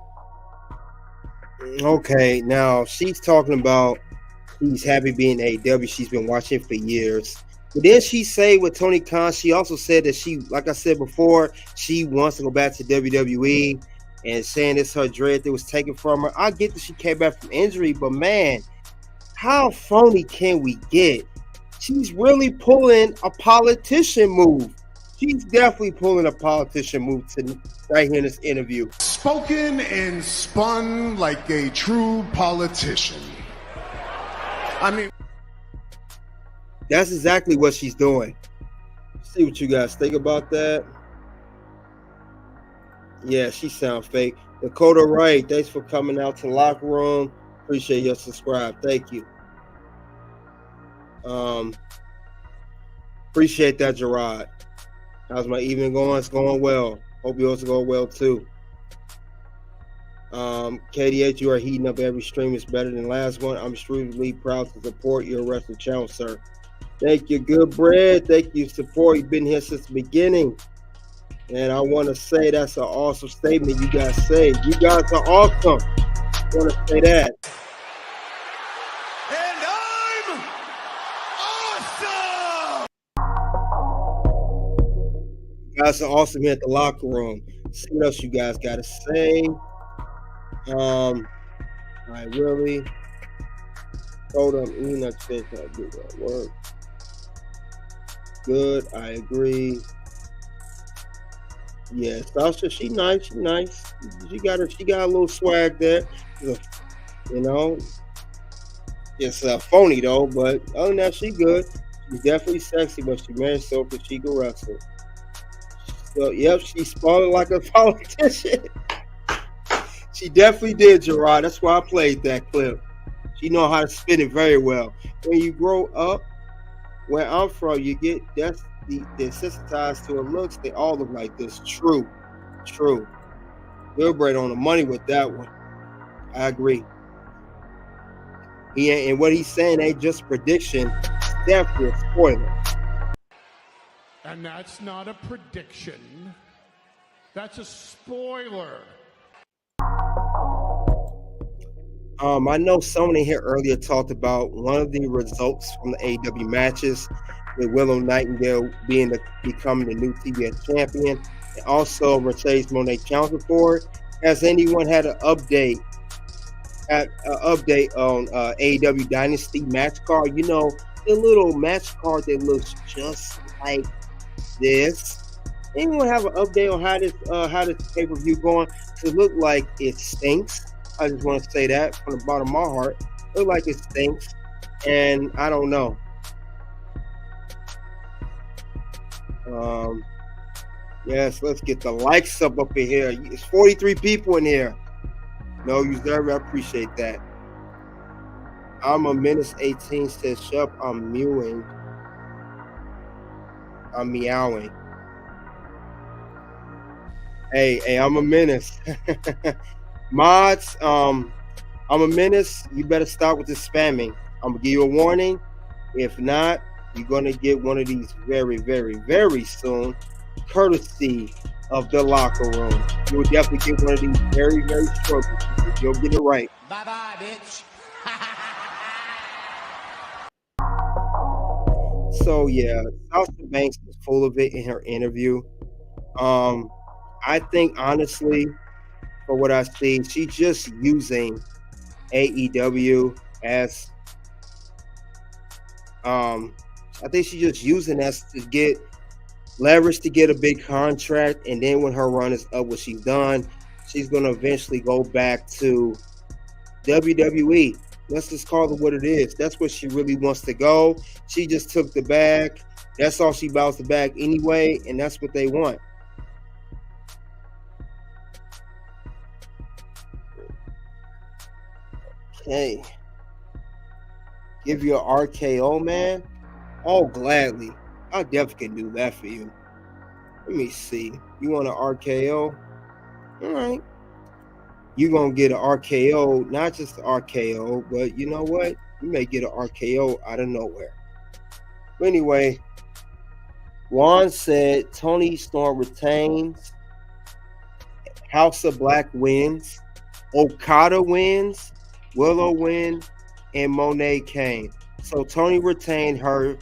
Okay, now she's talking about she's happy being AEW. She's been watching for years. But then she say with Tony Khan, she also said that she, like I said before, she wants to go back to WWE, and saying it's her dread that was taken from her. I get that she came back from injury, but man, how phony can we get? She's really pulling a politician move. She's definitely pulling a politician move right here in this interview. Spoken and spun like a true politician. I mean, that's exactly what she's doing. See what you guys think about that. Yeah, she sounds fake. Dakota Wright, thanks for coming out to the locker room. Appreciate your subscribe. Thank you. Appreciate that, Gerard. How's my evening going? It's going well. Hope yours is going well too. KDH, you are heating up every stream. It's better than last one. I'm extremely proud to support your wrestling channel, sir. Thank you, Good Bread. Thank you, support. You've been here since the beginning. And I want to say that's an awesome statement you guys say. You guys are awesome. I want to say that. And I'm awesome! You guys are awesome here at the locker room. See what else you guys got to say. I really told them Enoch said I do that work. Good, I agree. Yeah, Sasha, she nice. She got a little swag there. You know, it's phony though, but other than that, she good. She's definitely sexy, but she married so because she can wrestle. So yep, she spun like a politician. She definitely did, Gerard. That's why I played that clip. She know how to spin it very well. When you grow up, where I'm from, you get desensitized to her looks. They all look like this. True. Good bread on the money with that one. I agree. And what he's saying ain't just prediction. It's definitely a spoiler. and that's not a prediction. That's a spoiler. I know someone in here earlier talked about one of the results from the AEW matches with Willow Nightingale becoming the new TBS champion, and also Mercedes Moné counted for it. Has anyone had an update? On AEW Dynasty match card? You know, the little match card that looks just like this. Anyone have an update on how this pay-per-view going? It look like it stinks. I just want to say that from the bottom of my heart. It look like it stinks, and I don't know. Yes, let's get the likes up in here. It's 43 people in here. No, you deserve it. I appreciate that. I'm a menace 18 says, Shep, I'm mewing. I'm meowing. Hey, I'm a menace. Mods, I'm a menace. You better stop with this spamming. I'm gonna give you a warning. If not, you're gonna get one of these very, very, very soon, courtesy of the locker room. You'll definitely get one of these very, very shortly if you'll get it right. Bye-bye, bitch. So yeah, Sasha Banks is full of it in her interview. I think honestly, for what I see, she's just using AEW as I think she's just using us to get leverage to get a big contract, and then when her run is up, what she's done, she's gonna eventually go back to WWE. Let's just call it what it is. That's where she really wants to go. She just took the bag. That's all she bounced the bag anyway, and that's what they want. Okay. Give you an RKO, man? Oh, gladly. I definitely can do that for you. Let me see. You want an RKO? All right. You're going to get an RKO, not just an RKO, but you know what? You may get an RKO out of nowhere. But anyway, Juan said Tony Storm retains, House of Black wins, Okada wins, Willow win, and Monet came. So Tony retained her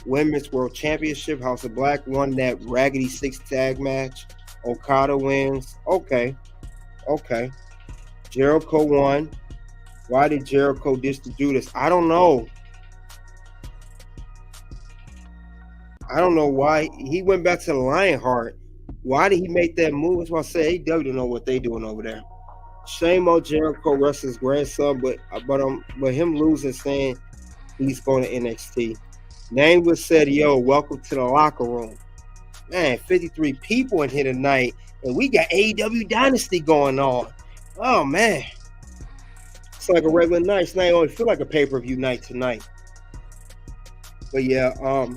Women's World Championship. House of Black won that Raggedy 6 tag match. Okada wins. Okay. Jericho won. Why did Jericho do this? I don't know. I don't know why he went back to the Lionheart. Why did he make that move? That's why I say AEW don't know what they doing over there. Shame on Jericho, wrestler's grandson, but him losing, saying he's going to NXT. Nameless said, "Yo, welcome to the locker room." Man, 53 people in here tonight, and we got AEW Dynasty going on. Oh man, it's like a regular night. It's not only feel like a pay-per-view night tonight. But yeah,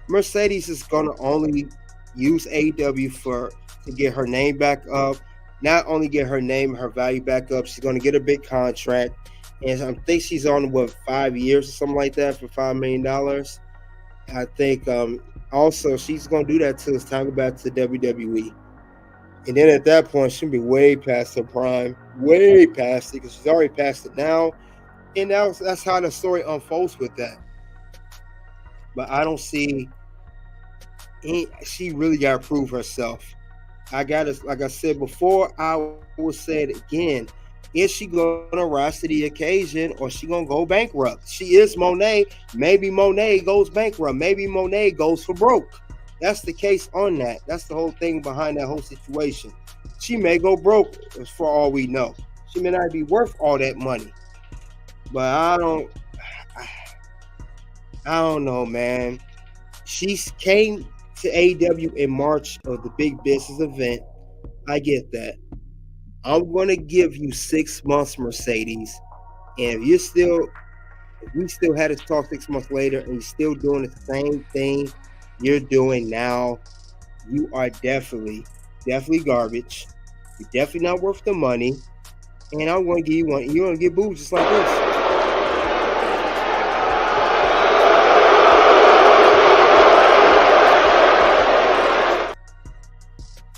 Mercedes is gonna only use AEW to get her name back up. Not only get her name, her value back up, she's gonna get a big contract. And I think she's on 5 years or something like that for $5 million. I think also she's gonna do that till it's time to go back to WWE. And then at that point, she'll be way past her prime, way past it, because she's already past it now. And that's how the story unfolds with that. But I don't see she really got to prove herself. I got to, like I said before, I will say it again. Is she going to rise to the occasion, or is she going to go bankrupt? She is Monet. Maybe Monet goes bankrupt. Maybe Monet goes for broke. That's the case on that. That's the whole thing behind that whole situation. She may go broke, for all we know. She may not be worth all that money. But I don't know, man. She came to AEW in March of the big business event. I get that. I'm going to give you 6 months, Mercedes. And if we still had to talk 6 months later and you're still doing the same thing you're doing now, you are definitely garbage. You're definitely not worth the money. And I'm going to give you one. You're going to get booed just like this.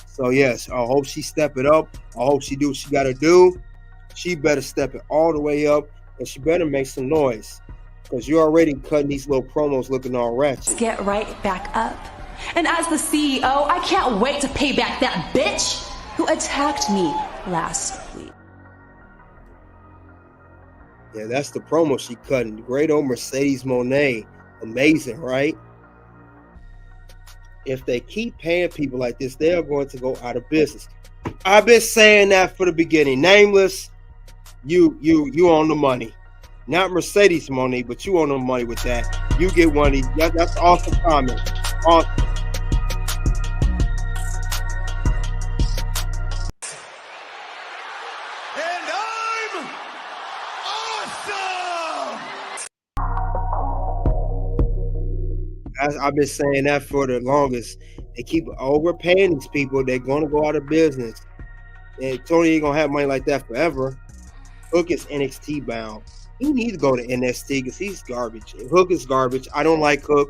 So yes, I hope she step it up. I hope she do what she got to do. She better step it all the way up, and she better make some noise, because you're already cutting these little promos looking all ratchet. Get right back up. And as the CEO, I can't wait to pay back that bitch who attacked me last week. Yeah, that's the promo she cutting. Great old Mercedes Moné. Amazing, right? If they keep paying people like this, they are going to go out of business. I've been saying that for the beginning. Nameless, you own the money. Not Mercedes Moné, but you own the money with that. You get one of these. That's awesome comment. Awesome. I've been saying that for the longest. They keep overpaying these people. They're going to go out of business. And Tony ain't going to have money like that forever. Hook is NXT bound. He needs to go to NXT because he's garbage. Hook is garbage. I don't like Hook.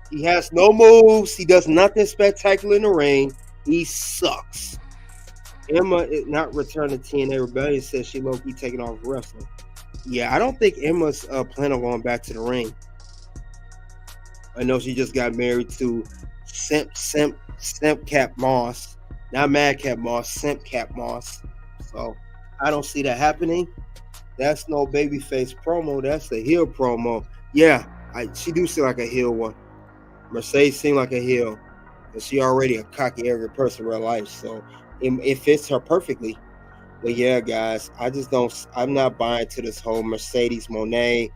He has no moves. He does nothing spectacular in the ring. He sucks. Emma is not returning to TNA Rebellion, says she low-key taking off wrestling. Yeah, I don't think Emma's planning on going back to the ring. I know she just got married to Simp Cap Moss. Not Mad Cap Moss, Simp Cap Moss. So I don't see that happening. That's no babyface promo. That's a heel promo. Yeah, she do seem like a heel one. Mercedes seemed like a heel. But she already a cocky, arrogant person in real life. So it fits her perfectly. But yeah, guys, I'm not buying to this whole Mercedes Moné.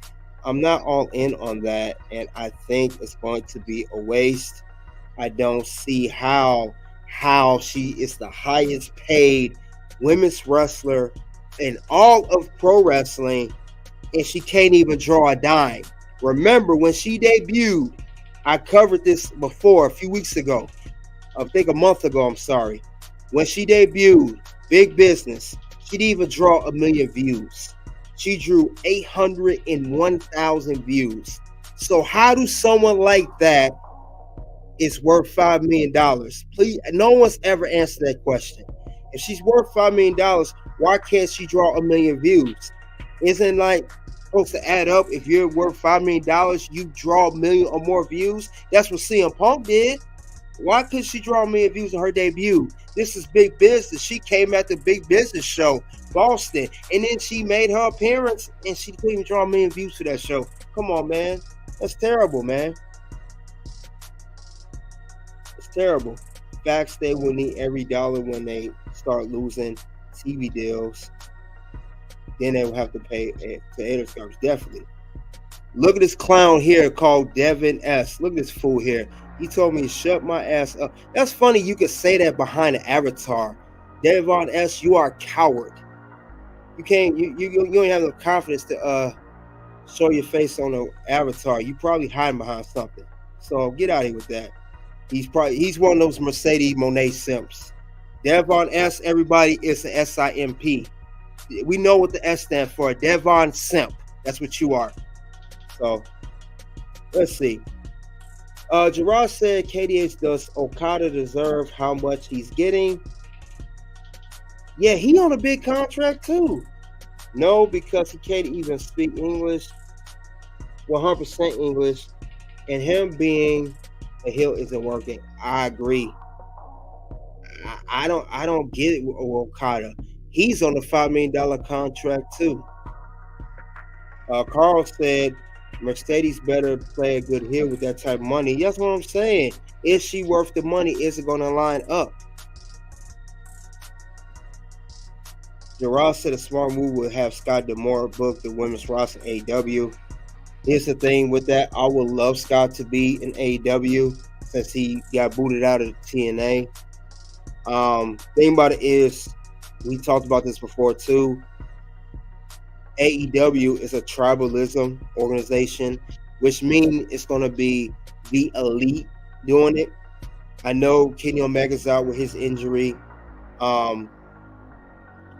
I'm not all in on that. And I think it's going to be a waste. I don't see how she is the highest paid women's wrestler in all of pro wrestling, and she can't even draw a dime. Remember when she debuted, I covered this before a few weeks ago. I think a month ago, I'm sorry. When she debuted, big business, she didn't even draw 1 million views. She drew 801,000 views. So how do someone like that is worth $5 million? Please, no one's ever answered that question. If she's worth $5 million, why can't she draw 1 million views? Isn't like supposed to add up? If you're worth $5 million, you draw 1 million or more views. That's what CM Punk did. Why couldn't she draw 1 million views on her debut? This is big business. She came at the big business show, Boston, and then she made her appearance, and she couldn't even draw 1 million views for that show. Come on, man. That's terrible, man. It's terrible. Facts, they will need every dollar when they start losing TV deals. Then they will have to pay to editors garbage. Definitely. Look at this clown here called Devin S. Look at this fool here. He told me to shut my ass up. That's funny. You could say that behind an avatar. Devon S., you are a coward. You can't. You don't have the confidence to show your face on an avatar. You probably hiding behind something. So get out of here with that. He's one of those Mercedes Moné simps. Devon S., everybody, is an SIMP. We know what the S stands for. Devon Simp. That's what you are. So let's see. Gerard said KDH, does Okada deserve how much he's getting? Yeah, he on a big contract too. No, because he can't even speak English 100% English, and him being a heel isn't working. I agree. I don't get it with Okada. He's on a $5 million contract too. Carl said Mercedes better play a good heel with that type of money. That's what I'm saying. Is she worth the money? Is it going to line up? Gerard said a smart move would have Scott D'Amore book the women's roster in AEW. Here's the thing with that. I would love Scott to be in AEW since he got booted out of TNA. Thing about it is, we talked about this before too. AEW is a tribalism organization, which means it's going to be the elite doing it. I know Kenny Omega's out with his injury, but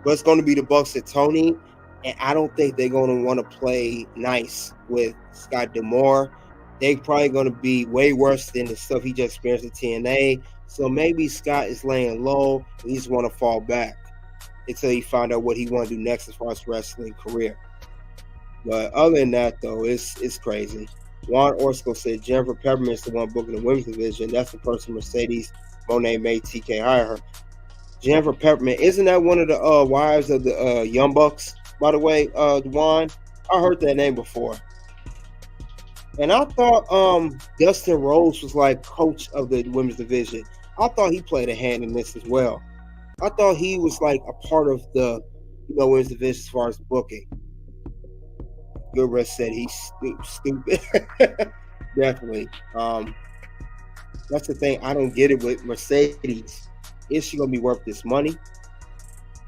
it's going to be the Bucks and Tony, and I don't think they're going to want to play nice with Scott D'Amore. They're probably going to be way worse than the stuff he just experienced at TNA. So maybe Scott is laying low. He just want to fall back until he find out what he want to do next as far as wrestling career. But other than that, though, it's crazy. Juan Orsko said Jennifer Peppermint is the one booking the women's division. That's the person Mercedes Moné made TK hire her. Jennifer Peppermint, isn't that one of the wives of the Young Bucks, by the way, Juan? I heard that name before. And I thought Dustin Rhodes was like coach of the women's division. I thought he played a hand in this as well. I thought he was like a part of the women's division as far as booking. Good Rest said he's stupid. Definitely. That's the thing. I don't get it with Mercedes. Is she going to be worth this money?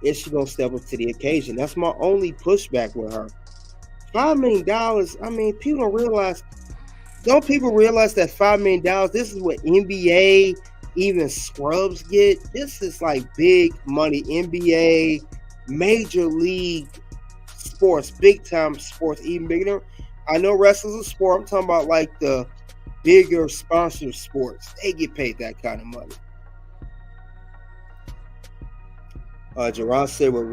Is she going to step up to the occasion? That's my only pushback with her. $5 million. I mean, people don't realize Don't people realize that $5 million, this is what NBA, even scrubs get? This is like big money. NBA, major league sports, big time sports, even bigger. I know wrestling's a sport. I'm talking about like the bigger sponsor sports. They get paid that kind of money. Gerard said what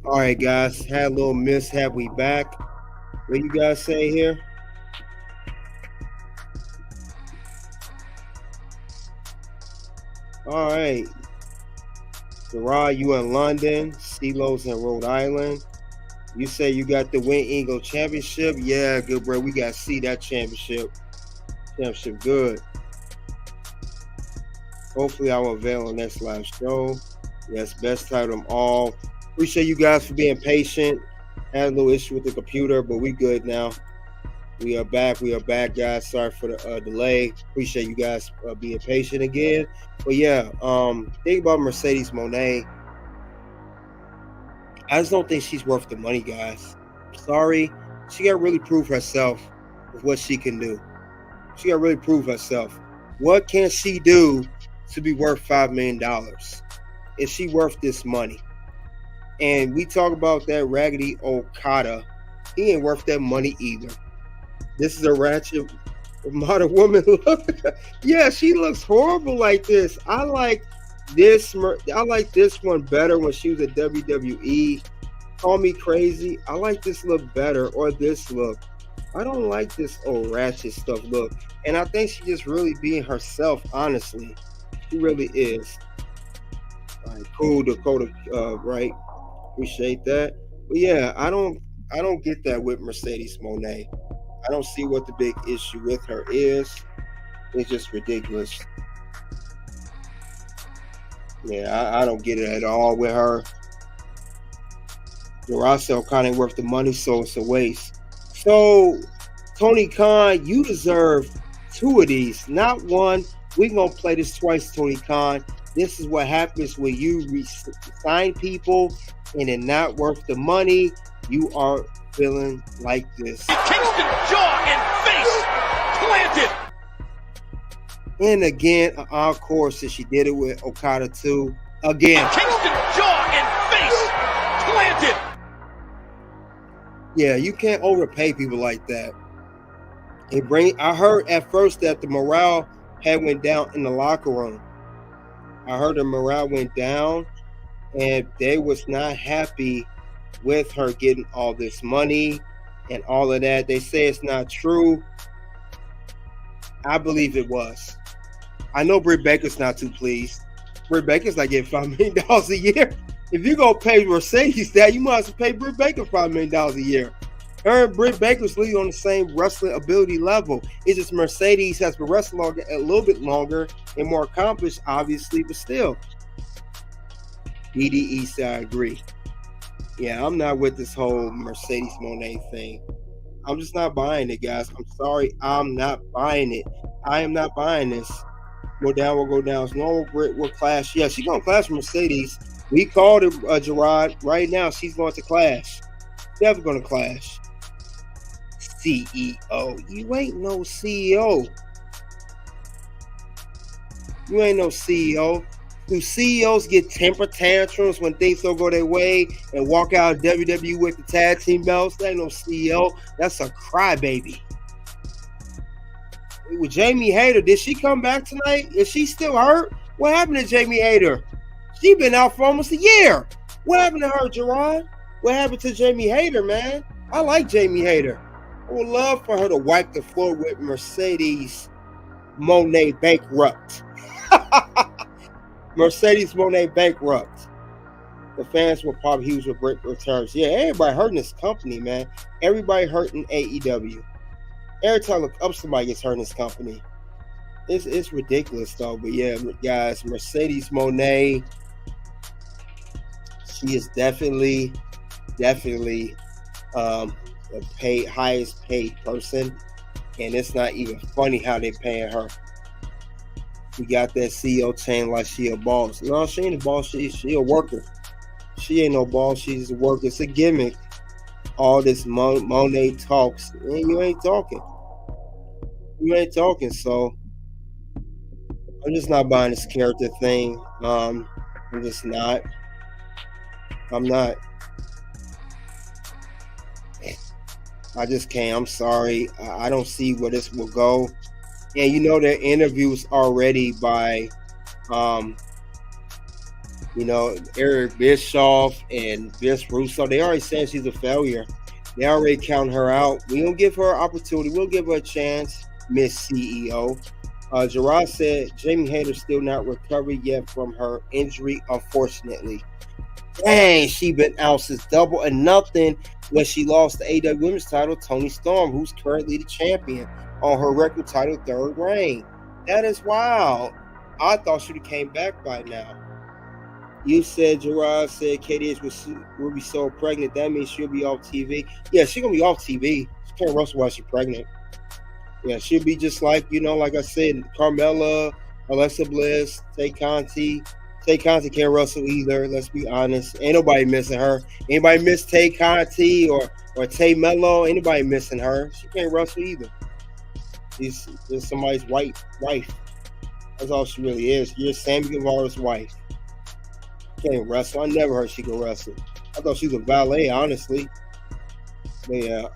All right, guys, had a little mishap. We back. What you guys say here? All right. Gerard, you in London. CeeLo's in Rhode Island. You say you got the NJPW Championship. Yeah, good, bro. We got to see that championship. Championship good. Hopefully I will avail on next live show. Yes, best title of them all. Appreciate you guys for being patient. Had a little issue with the computer, but we good now. We are back, guys. Sorry for the delay. Appreciate you guys being patient again. But yeah, think about Mercedes Moné. I just don't think she's worth the money, guys. Sorry. She got to really prove herself with what she can do. She got to really prove herself. What can she do to be worth $5 million? Is she worth this money? And we talk about that raggedy Okada. He ain't worth that money either. This is a ratchet modern woman look. Yeah, she looks horrible like this. I like this one better when she was at WWE. Call me crazy. I like this look better, or this look. I don't like this old ratchet stuff look. And I think she's just really being herself, honestly. She really is. All right, cool, Dakota, right? Appreciate that. But yeah, I don't get that with Mercedes Moné. I don't see what the big issue with her is. It's just ridiculous. Yeah, I don't get it at all with her. Jurassic kind of worth the money, so it's a waste. So, Tony Khan, you deserve 2 of these, not 1. We're going to play this twice, Tony Khan. This is what happens when you sign people and it's not worth the money. You are feeling like this. Kingston jaw and face planted. And again, an encore since she did it with Okada too. Again. Kingston jaw and face planted. Yeah, you can't overpay people like that. I heard at first that the morale had went down in the locker room. I heard the morale went down and they was not happy with her getting all this money and all of that. They say it's not true. I believe it was. I know Britt Baker's not too pleased. Britt Baker's not getting $5 million a year. If you're going to pay Mercedes that, you might as well pay Britt Baker $5 million a year. Her and Britt Baker's really on the same wrestling ability level. It's just Mercedes has been wrestling a little bit longer and more accomplished, obviously, but still. DDE said I agree. Yeah, I'm not with this whole Mercedes Moné thing. I'm just not buying it, guys. I'm sorry. I'm not buying it. I am not buying this. Go down, we'll go down. No, Britt will clash. Yeah, she's going to clash with Mercedes. We called it, Gerard. Right now, she's going to clash. Definitely going to clash. CEO. You ain't no CEO. You ain't no CEO. Do CEOs get temper tantrums when things don't go their way and walk out of WWE with the tag team belts? That ain't no CEO. That's a crybaby. With Jamie Hayter, did she come back tonight? Is she still hurt? What happened to Jamie Hayter? She been out for almost a year. What happened to her, Gerard? What happened to Jamie Hayter, man? I like Jamie Hayter. I would love for her to wipe the floor with Mercedes Moné Bankrupt. Mercedes Moné Bankrupt. The fans were probably huge with great returns. Yeah, everybody hurting this company, man. Everybody hurting AEW. Every time I look up, somebody gets hurt in this company. It's ridiculous, though. But yeah, guys, Mercedes Moné, she is definitely the highest paid person. And it's not even funny how they paying her. We got that CEO chain like she a boss. No, she ain't a boss. She a worker. She ain't no boss. She's a worker. It's a gimmick. All this Monet talks, and you ain't talking. You ain't talking. So I'm just not buying this character thing. I'm just not. I'm not. I just can't. I'm sorry. I don't see where this will go. And you know, there are interviews already by, Eric Bischoff and Vince Russo. They already said she's a failure. They already count her out. We don't give her an opportunity. We'll give her a chance, Miss CEO. Gerard said Jamie Hayter's still not recovered yet from her injury, unfortunately. Dang, she been out since Double or Nothing when she lost the AEW Women's title, Toni Storm, who's currently the champion, on her record title third reign. That is wild. I thought she would have came back by now. You said, Gerard said Katie will be so pregnant. That means she'll be off TV. Yeah, she's going to be off TV. She can't wrestle while she's pregnant. Yeah, she'll be just like, like I said, Carmella, Alexa Bliss, Tay Conti. Tay Conti can't wrestle either. Let's be honest. Ain't nobody missing her. Anybody miss Tay Conti or Tay Mello? Anybody missing her? She can't wrestle either. She's somebody's wife. That's all she really is. You're Sammy Guevara's wife. She can't wrestle. I never heard she could wrestle. I thought she was a valet, honestly. But yeah,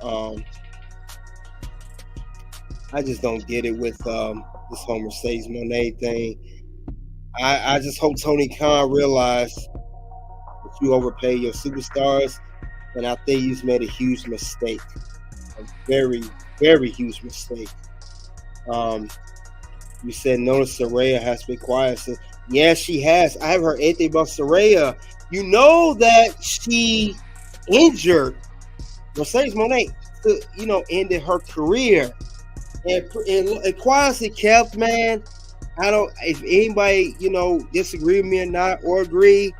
I just don't get it with this whole Mercedes Moné thing. I just hope Tony Khan realized that you overpay your superstars, and I think you've made a huge mistake, a very, very huge mistake. You said notice Saraya has been quiet. So, yeah, she has. I haven't heard anything about Saraya. You know that she injured Mercedes Moné, ended her career, and quietly kept, man. I don't. If anybody, disagree with me or not, or agree,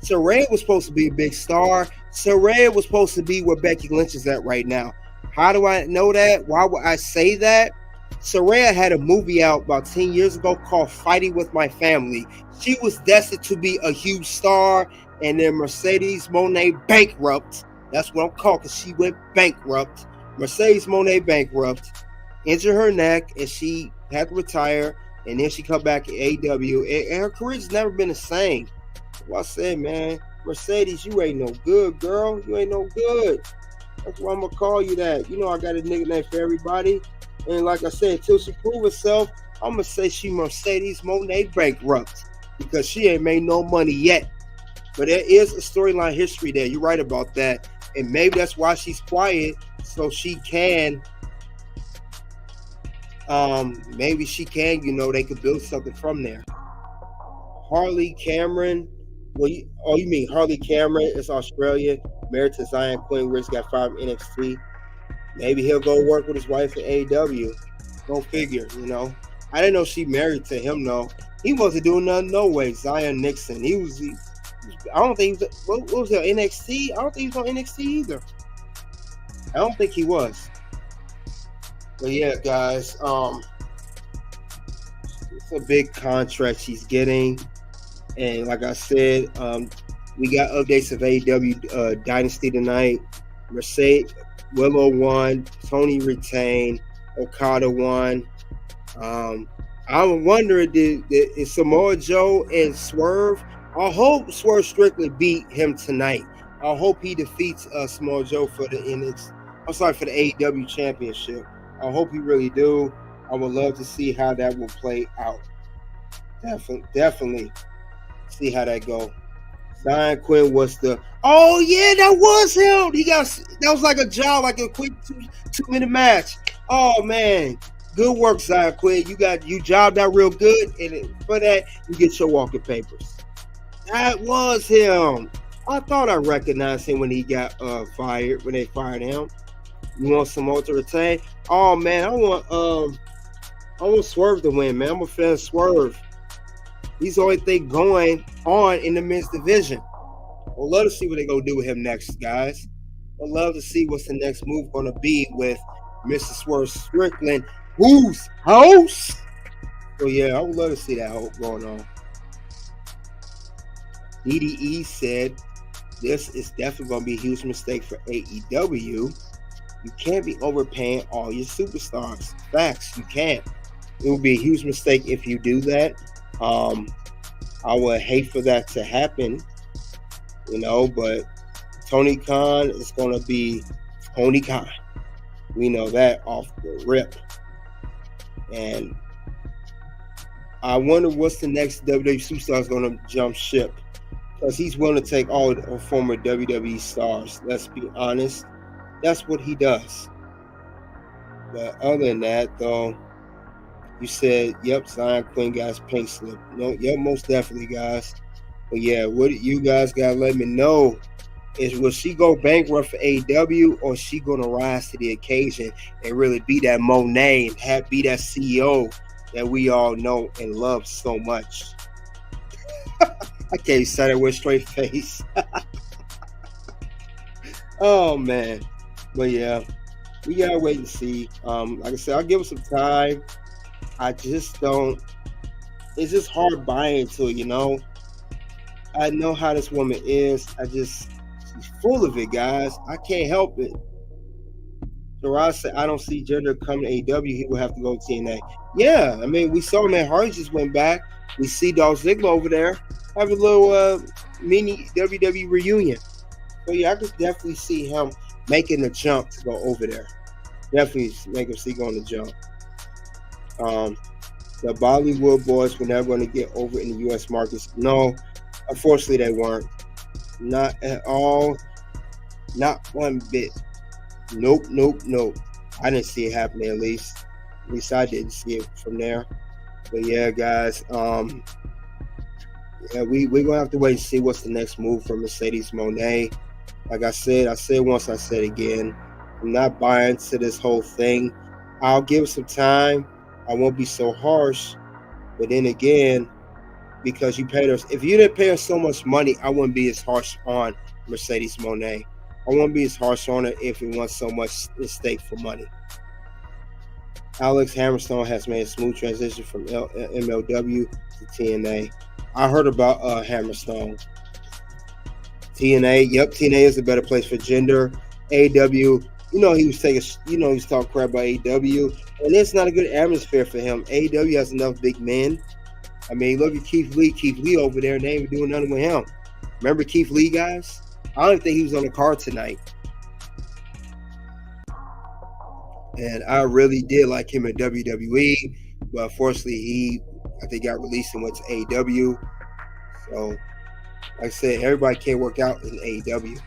Saraya was supposed to be a big star. Saraya was supposed to be where Becky Lynch is at right now. How do I know that? Why would I say that? Saraya had a movie out about 10 years ago called Fighting with My Family. She was destined to be a huge star, and then Mercedes Moné Bankrupt. That's what I'm called, because she went bankrupt. Mercedes Moné Bankrupt, injured her neck, and she had to retire, and then she come back at AEW, and her career's never been the same. Well, I said, man, Mercedes, you ain't no good, girl. You ain't no good. That's why I'm going to call you that. I got a nickname for everybody. And like I said, until she prove herself, I'm going to say she Mercedes Moné Bankrupt, because she ain't made no money yet. But there is a storyline history there. You're right about that. And maybe that's why she's quiet, so she can, maybe she can, they could build something from there. Harley Cameron, you mean Harley Cameron is Australian, married to Zion Quinn, Rich got fired from NXT. Maybe he'll go work with his wife at AEW. Go figure, I didn't know she married to him, though. He wasn't doing nothing, no way. Zion Nixon. I don't think he was, what was it, NXT? I don't think he was on NXT either. I don't think he was. But yeah, guys, it's a big contract she's getting. And like I said, we got updates of AEW Dynasty tonight. Willow won, Tony retained, Okada won. I'm wondering, is Samoa Joe and Swerve? I hope Swerve Strickland beat him tonight. I hope he defeats Samoa Joe for the AEW Championship. I hope he really do. I would love to see how that will play out. Definitely see how that go. Zion Quinn was that was him. That was like a job, like a quick 2-minute match. Oh man, good work, Zion Quinn. You jobbed out real good, and for that you get your walking papers. That was him. I thought I recognized him when he got fired. When they fired him. You want some more to retain? Oh man, I want Swerve to win, man. I'm a fan of Swerve. He's the only thing going on in the men's division. I'd love to see what they're going to do with him next, guys. I'd love to see what's the next move going to be with Mr. Swerve Strickland, who's host. So, yeah, I would love to see that going on. DDE said, this is definitely going to be a huge mistake for AEW. You can't be overpaying all your superstars. Facts, you can't. It would be a huge mistake if you do that. I would hate for that to happen, but Tony Khan is going to be Tony Khan. We know that off the rip. And I wonder what's the next WWE superstar is going to jump ship, because he's willing to take all the former WWE stars. Let's be honest. That's what he does. But other than that, though, you said, yep, Zion Quinn got his pink slip. No, yep, most definitely, guys. But yeah, what you guys gotta let me know is, will she go bankrupt for AEW, or is she gonna rise to the occasion and really be that Moné and be that CEO that we all know and love so much? I can't say that with a straight face. Oh man. But yeah, we gotta wait and see. Like I said, I'll give it some time. I just don't. It's just hard buying into it, I know how this woman is. She's full of it, guys. I can't help it. Gerard said, I don't see Jinder coming to AEW. He will have to go to TNA. Yeah, I mean, we saw Matt Hardy just went back. We see Dolph Ziggler over there have a little mini WWE reunion. So yeah, I could definitely see him making the jump to go over there. Definitely make him see going to jump. The Bollywood boys were never going to get over in the U.S. markets. No, unfortunately, they weren't. Not at all. Not one bit. Nope. I didn't see it happening, at least. At least I didn't see it from there. But yeah, guys. Yeah, we're going to have to wait and see what's the next move for Mercedes Moné. Like I said once, I said again. I'm not buying to this whole thing. I'll give it some time. I won't be so harsh. But then again, because you paid us, if you didn't pay us so much money, I wouldn't be as harsh on Mercedes Moné. I won't be as harsh on it if it wants so much at stake for money. Alex Hammerstone has made a smooth transition from MLW to TNA. I heard about Hammerstone. TNA, yep, TNA is a better place for Jinder. AEW, he was talking crap about AEW, and it's not a good atmosphere for him. AEW has enough big men. I mean, look at Keith Lee over there, and they ain't even doing nothing with him. Remember Keith Lee, guys? I don't think he was on the card tonight. And I really did like him in WWE, but unfortunately, I think got released and went to AEW. So, like I said, everybody can't work out in AEW.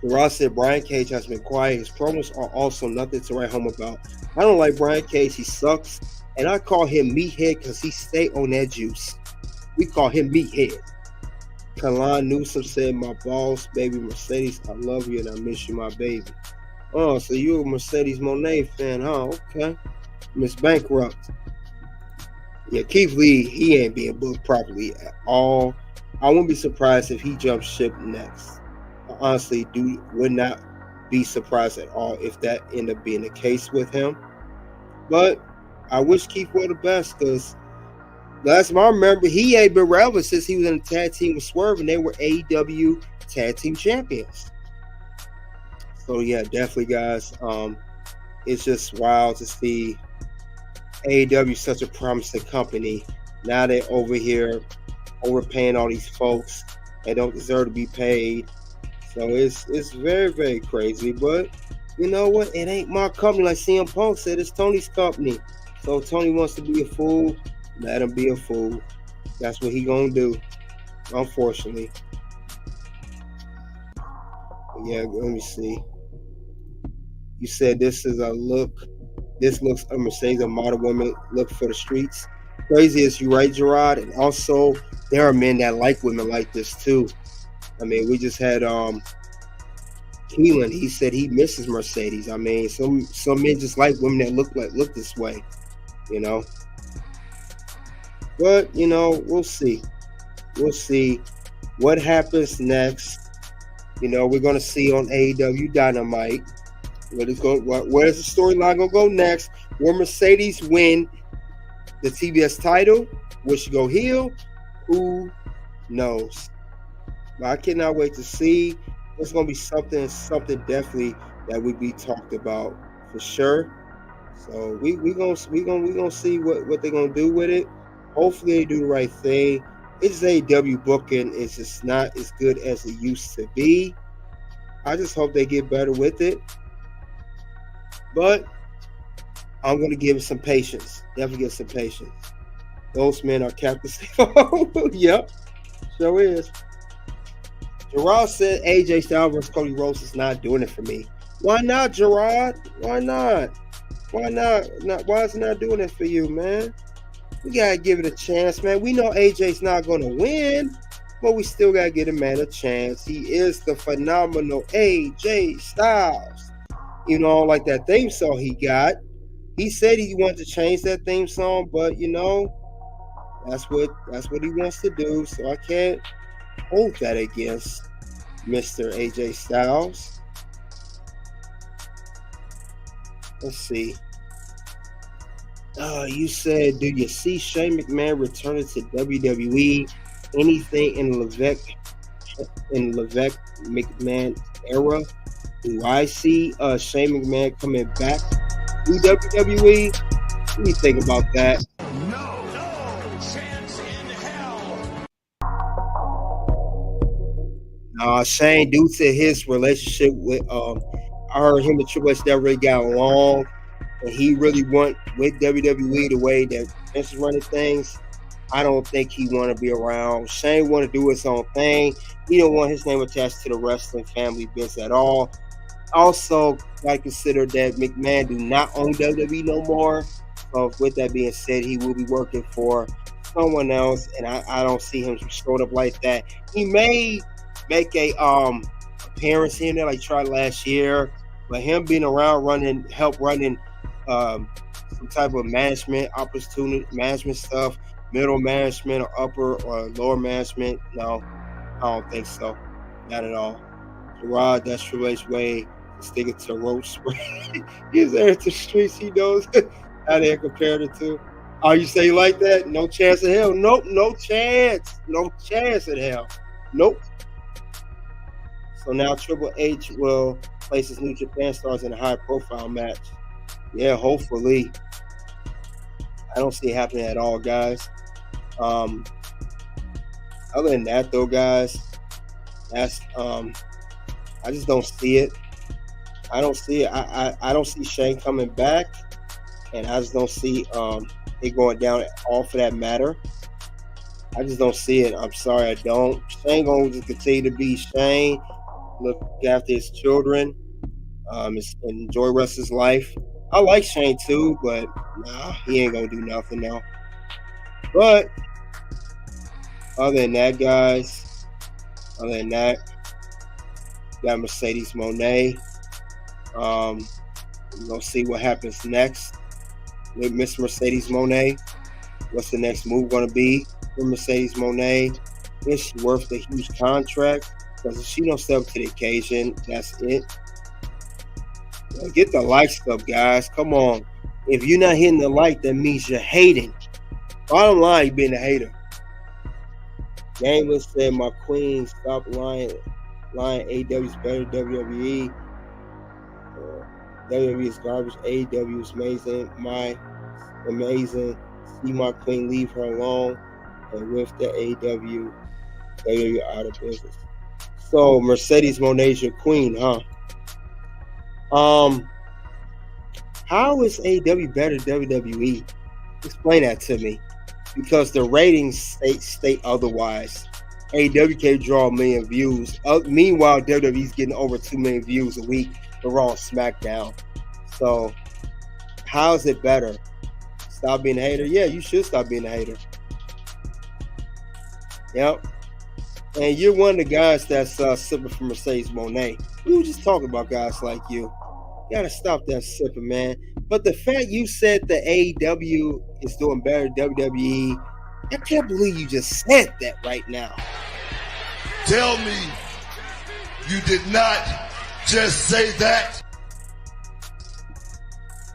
Ross said Brian Cage has been quiet. His promos are also nothing to write home about. I don't like Brian Cage. He sucks. And I call him Meathead because he stay on that juice. We call him Meathead. Kalan Newsom said, my boss, baby Mercedes, I love you and I miss you, my baby. Oh, so you're a Mercedes Moné fan, huh? Okay. Miss Bankrupt. Yeah, Keith Lee, he ain't being booked properly at all. I wouldn't be surprised if he jumps ship next. I honestly would not be surprised at all if that ended up being the case with him. But I wish Keith Lee the best, because last time I remember, he ain't been relevant since he was in a tag team with Swerve, and they were AEW tag team champions. So yeah, definitely, guys. It's just wild to see AEW, such a promising company. Now they're over here overpaying all these folks that don't deserve to be paid. So it's very, very crazy. But you know what? It ain't my company. Like CM Punk said, it's Tony's company. So if Tony wants to be a fool, let him be a fool. That's what he gonna do, unfortunately. Yeah, let me see. You said this is a look. This looks a Mercedes, a modern woman look for the streets. Crazy as you right, Gerard. And also, there are men that like women like this too. I mean, we just had Keelan. He said he misses Mercedes. I mean, some men just like women that look this way, you know. But you know, we'll see. We'll see what happens next. You know, we're gonna see on AEW Dynamite. Where's the storyline gonna go next? Will Mercedes win the TBS title? Will she go heel? Who knows? But I cannot wait to see. It's gonna be something definitely that we be talked about for sure. So we gonna see what they're gonna do with it. Hopefully they do the right thing. It's AEW booking. It's just not as good as it used to be. I just hope they get better with it. But I'm going to give it some patience. Definitely give some patience. Those men are captains. Yep, sure is. Gerard said AJ Styles versus Cody Rhodes is not doing it for me. Why not, Gerard? Why not? Why not? Why is it not doing it for you, man? We got to give it a chance, man. We know AJ's not going to win, but we still got to give the man a chance. He is the phenomenal AJ Styles. You know, like that theme song he got. He said he wanted to change that theme song, but you know, that's what he wants to do. So I can't hold that against Mr. AJ Styles. Let's see. You said, do you see Shane McMahon returning to WWE? Anything in Levesque McMahon era? Do I see Shane McMahon coming back to WWE? What do you think about that? No chance in hell. Shane, due to his relationship with, I heard him and Triple H never really got along, and he really went with WWE the way that Vince is running things. I don't think he want to be around. Shane want to do his own thing. He don't want his name attached to the wrestling family business at all. Also, I consider that McMahon do not own WWE no more. So with that being said, he will be working for someone else, and I don't see him showing up like that. He may make a appearance here and there, like he tried last year, but him being around help running some type of management stuff, middle management or upper or lower management, no, I don't think so. Not at all. Gerard, that's Triple H way. Sticking to the ropes. He's there at the streets. He knows how they're compared it to. Oh, you say like that? No chance in hell. Nope, no chance. No chance in hell. Nope. So now Triple H will place his New Japan stars in a high-profile match. Yeah, hopefully. I don't see it happening at all, guys. Other than that, though, guys, that's I just don't see it. I don't see it. I don't see Shane coming back, and I just don't see it going down at all for that matter. I just don't see it. I'm sorry, I don't. Shane gonna just continue to be Shane, look after his children, and enjoy the rest of his life. I like Shane too, but nah, he ain't gonna do nothing now. But other than that, guys, got Mercedes Moné. We're gonna see what happens next with Miss Mercedes Moné. What's the next move gonna be for Mercedes Moné? Is she worth the huge contract? Because if she don't step up to the occasion, that's it. Get the like stuff, guys. Come on. If you're not hitting the like, that means you're hating. Bottom line, you're being a hater. Gameless said, my queen, stop lying. AEW's better than WWE. WWE is garbage. AEW is amazing. Amazing. See my queen, leave her alone. And with the AEW, WWE out of business. So Mercedes Moné is your queen, huh? How is AEW better than WWE? Explain that to me. Because the ratings state otherwise. AEW can't draw 1 million views. Meanwhile, WWE's getting over 2 million views a week for Raw and SmackDown. So, how is it better? Stop being a hater? Yeah, you should stop being a hater. Yep. And you're one of the guys that's sipping from Mercedes Moné. We were just talking about guys like you. You gotta stop that sipping, man. But the fact you said that AEW is doing better than WWE, I can't believe you just said that right now. Tell me you did not just say that.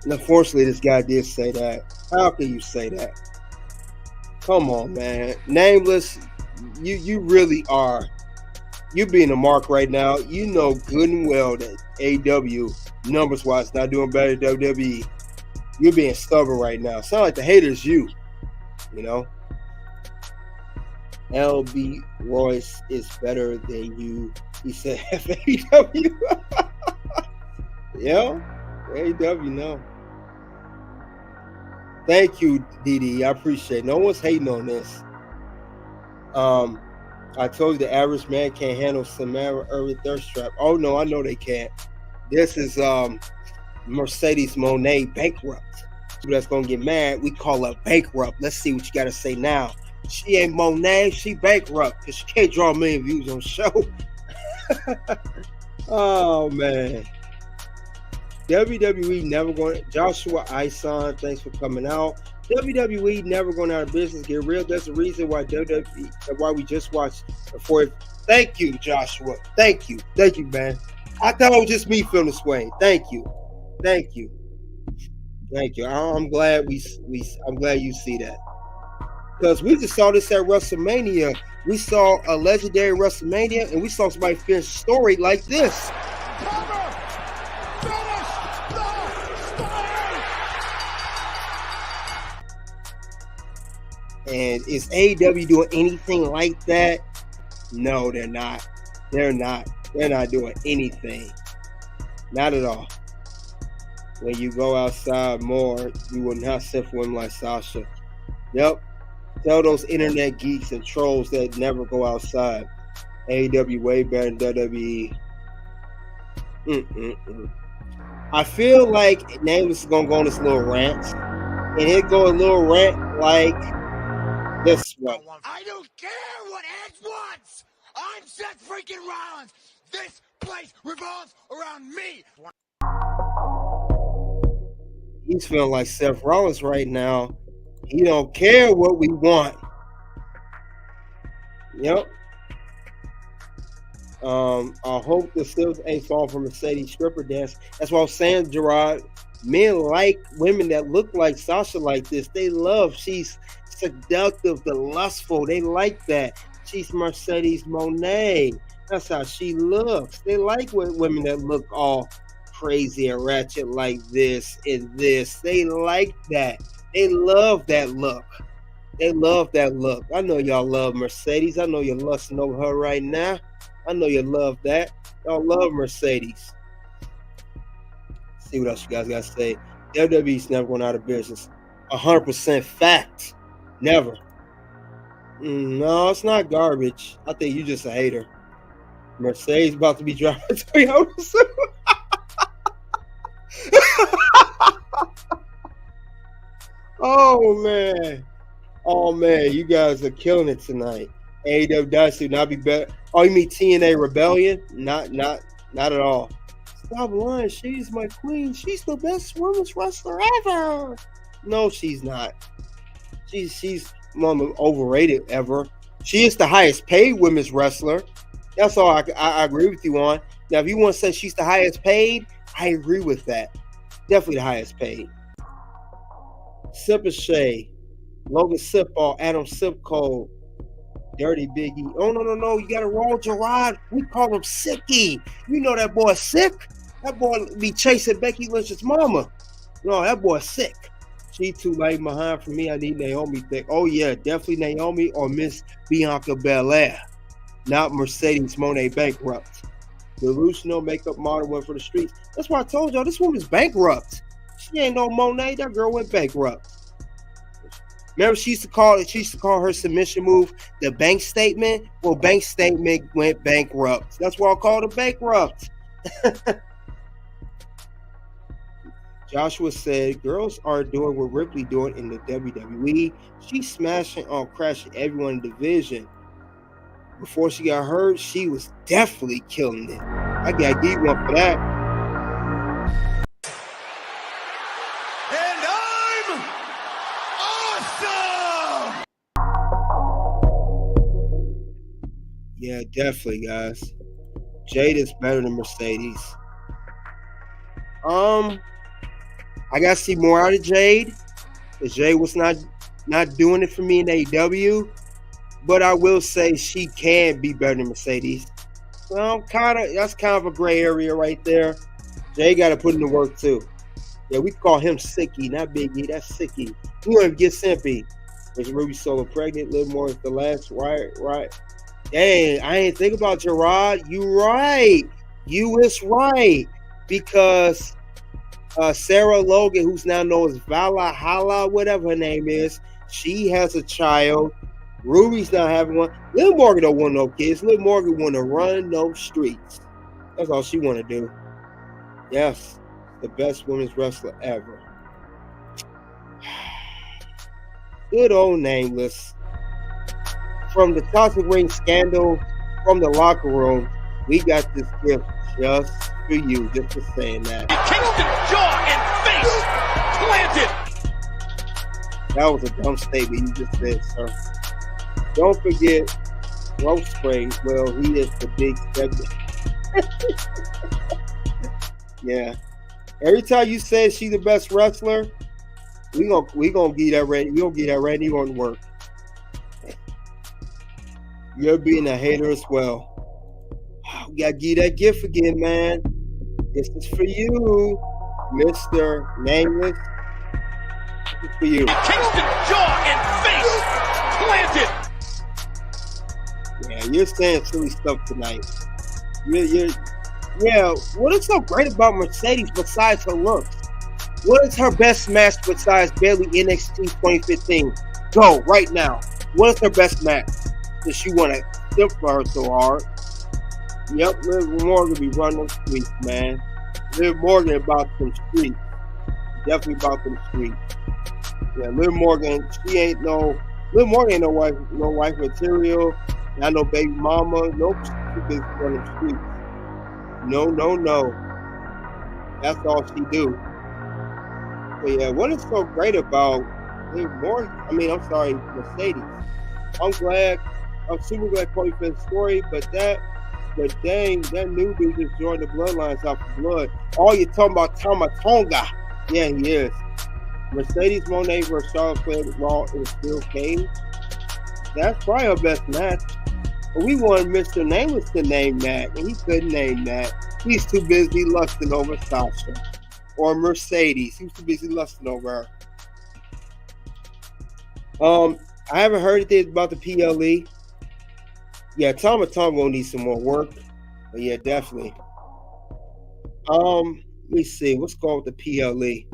And unfortunately, this guy did say that. How can you say that? Come on, man. Nameless, you really are. You're being a mark right now. You know good and well that AEW, numbers-wise, not doing better than WWE. You're being stubborn right now. Sound like the hater's you. You know? LB Royce is better than you. He said AEW. Yeah? AEW, no. Thank you, DD. I appreciate it. No one's hating on this. I told you the average man can't handle Samara Irvin thirst trap. Oh no, I know they can't. This is Mercedes Moné Bankrupt. That's gonna get mad. We call her Bankrupt. Let's see what you gotta say now. She ain't Moné, she Bankrupt because she can't draw 1 million views on the show. Oh man. WWE never going. Joshua Ison, thanks for coming out. WWE never going out of business. Get real. That's the reason why why we just watched the fourth. Thank you, Joshua. Thank you, man. I thought it was just me feeling this way. Thank you. I'm glad I'm glad you see that, because we just saw this at WrestleMania. We saw a legendary WrestleMania, and we saw somebody finish a story like this. And is AEW doing anything like that? No, they're not. They're not doing anything. Not at all. When you go outside more, you will not sit for women like Sasha. Yep. Tell those internet geeks and trolls that never go outside. AEW way better than WWE. I feel like Nameless is going to go on this little rant. And he'll go a little rant like this one. I don't care what Edge wants. I'm Seth freaking Rollins. This place revolves around me. He's feeling like Seth Rollins right now. He don't care what we want. Yep. I hope the Sills ain't fall from Mercedes stripper dance. That's what I was saying, Gerard. Men like women that look like Sasha like this. They love. She's seductive, the lustful. They like that. She's Mercedes Moné. That's how she looks. They like women that look all crazy and ratchet like this and this. They like that. They love that look. They love that look. I know y'all love Mercedes. I know you're lusting over her right now. I know you love that. Y'all love Mercedes. See what else you guys got to say. WWE's never going out of business. 100% fact. Never. No, it's not garbage. I think you're just a hater. Mercedes about to be driving Toyota soon. Oh man, you guys are killing it tonight. AEW Dynasty not be better. Oh, you mean TNA Rebellion? Not at all. Stop lying. She's my queen. She's the best women's wrestler ever. No, she's not. She's one of the overrated ever. She is the highest paid women's wrestler. That's all I agree with you on. Now, if you want to say she's the highest paid, I agree with that. Definitely the highest paid. Sip of Shay, Logan Sipball, Adam Sipcole, Dirty Biggie. Oh, no. You got it wrong, Gerard. We call him Sicky. You know that boy sick. That boy be chasing Becky Lynch's mama. No, that boy's sick. She too late behind for me. I need Naomi thick. Oh yeah, definitely Naomi or Miss Bianca Belair. Not Mercedes Moné Bankrupt. Delusional makeup model went for the streets. That's why I told y'all this woman's bankrupt. She ain't no Monet. That girl went bankrupt. Remember, she used to call her submission move the bank statement. Well, bank statement went bankrupt. That's why I called her bankrupt. Joshua said, girls are doing what Ripley doing in the WWE. She's smashing on crashing everyone in the division. Before she got hurt, she was definitely killing it. I gotta give you one for that. And I'm awesome! Yeah, definitely, guys. Jade is better than Mercedes. I gotta see more out of Jade. Because Jade was not doing it for me in AEW. But I will say she can be better than Mercedes. Well, that's kind of a gray area right there. Jay got to put in the work too. Yeah, we call him Sicky, not Biggie. That's Sicky. We don't even get Simpy. Was Ruby Solo pregnant? Live more at the last. Right. Dang, I ain't think about Gerard. You right. You is right. Because Sarah Logan, who's now known as Valhalla, whatever her name is, she has a child. Ruby's not having one. Liv Morgan don't want no kids. Liv Morgan want to run those streets. That's all she want to do. Yes, the best women's wrestler ever. Good old Nameless. From the Toxic Ring scandal, from the locker room, we got this gift just for you. Just for saying that. Kingston jaw and face planted. That was a dumb statement you just said, sir. Don't forget, Rope Spray. Well, he is the big segment. Yeah. Every time you say she's the best wrestler, we gonna get that ready. We gonna get that ready on work. You're being a hater as well. We gotta give that gift again, man. This is for you, Mr. Nameless. This is for you. Kingston jaw and face planted. Yeah, you're saying silly stuff tonight. Yeah, what is so great about Mercedes besides her looks? What is her best match besides Bayley NXT 2015? Go, right now. What is her best match? Does she want to stiff for her so hard? Yep, Liv Morgan be running them streets, man. Liv Morgan about them streets. Definitely about them streets. Yeah, Liv Morgan ain't no wife material. Not no baby mama. Nope, she been running streets. No. That's all she do. But yeah, what is so great about Liv Morgan? Mercedes. I'm super glad Cody finished the story, but dang, that new dude just joined the bloodlines off the blood. Oh, you're talking about Tama Tonga. Yeah, he is. Mercedes Moné versus Charlotte Flair Raw in a steel cage. That's probably her best match. But we wanted Mr. Nameless to name that, and he couldn't name that. He's too busy lusting over Sasha. Or Mercedes. He was too busy lusting over her. I haven't heard anything about the PLE. Yeah, Tama Tonga gonna need some more work. But yeah, definitely. Let me see. What's going with the PLE?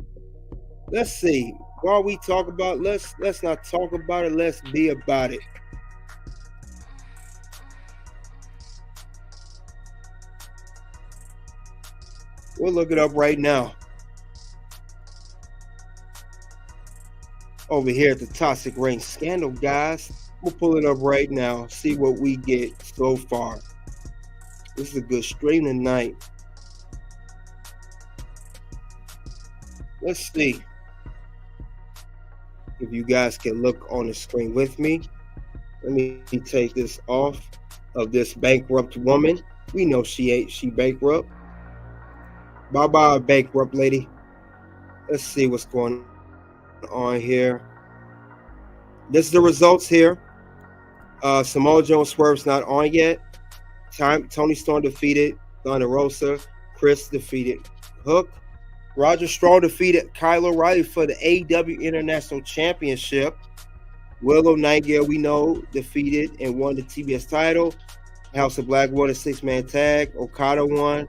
Let's see. While we talk about, let's not talk about it. Let's be about it. We'll look it up right now. Over here at the Toxic Ring Scandal, guys. We'll pull it up right now. See what we get so far. This is a good stream tonight. Let's see if you guys can look on the screen with me. Let me take this off of this bankrupt woman. We know she bankrupt. Bye-bye, bankrupt lady. Let's see what's going on here. This is the results here. Samoa Joe Swerve's not on yet. Tony Storm defeated Thunder Rosa. Chris defeated Hook. Roger Strong defeated Kyle O'Reilly for the AEW International Championship. Willow Nightingale, we know, defeated and won the TBS title. House of Black won a 6-man tag. Okada won.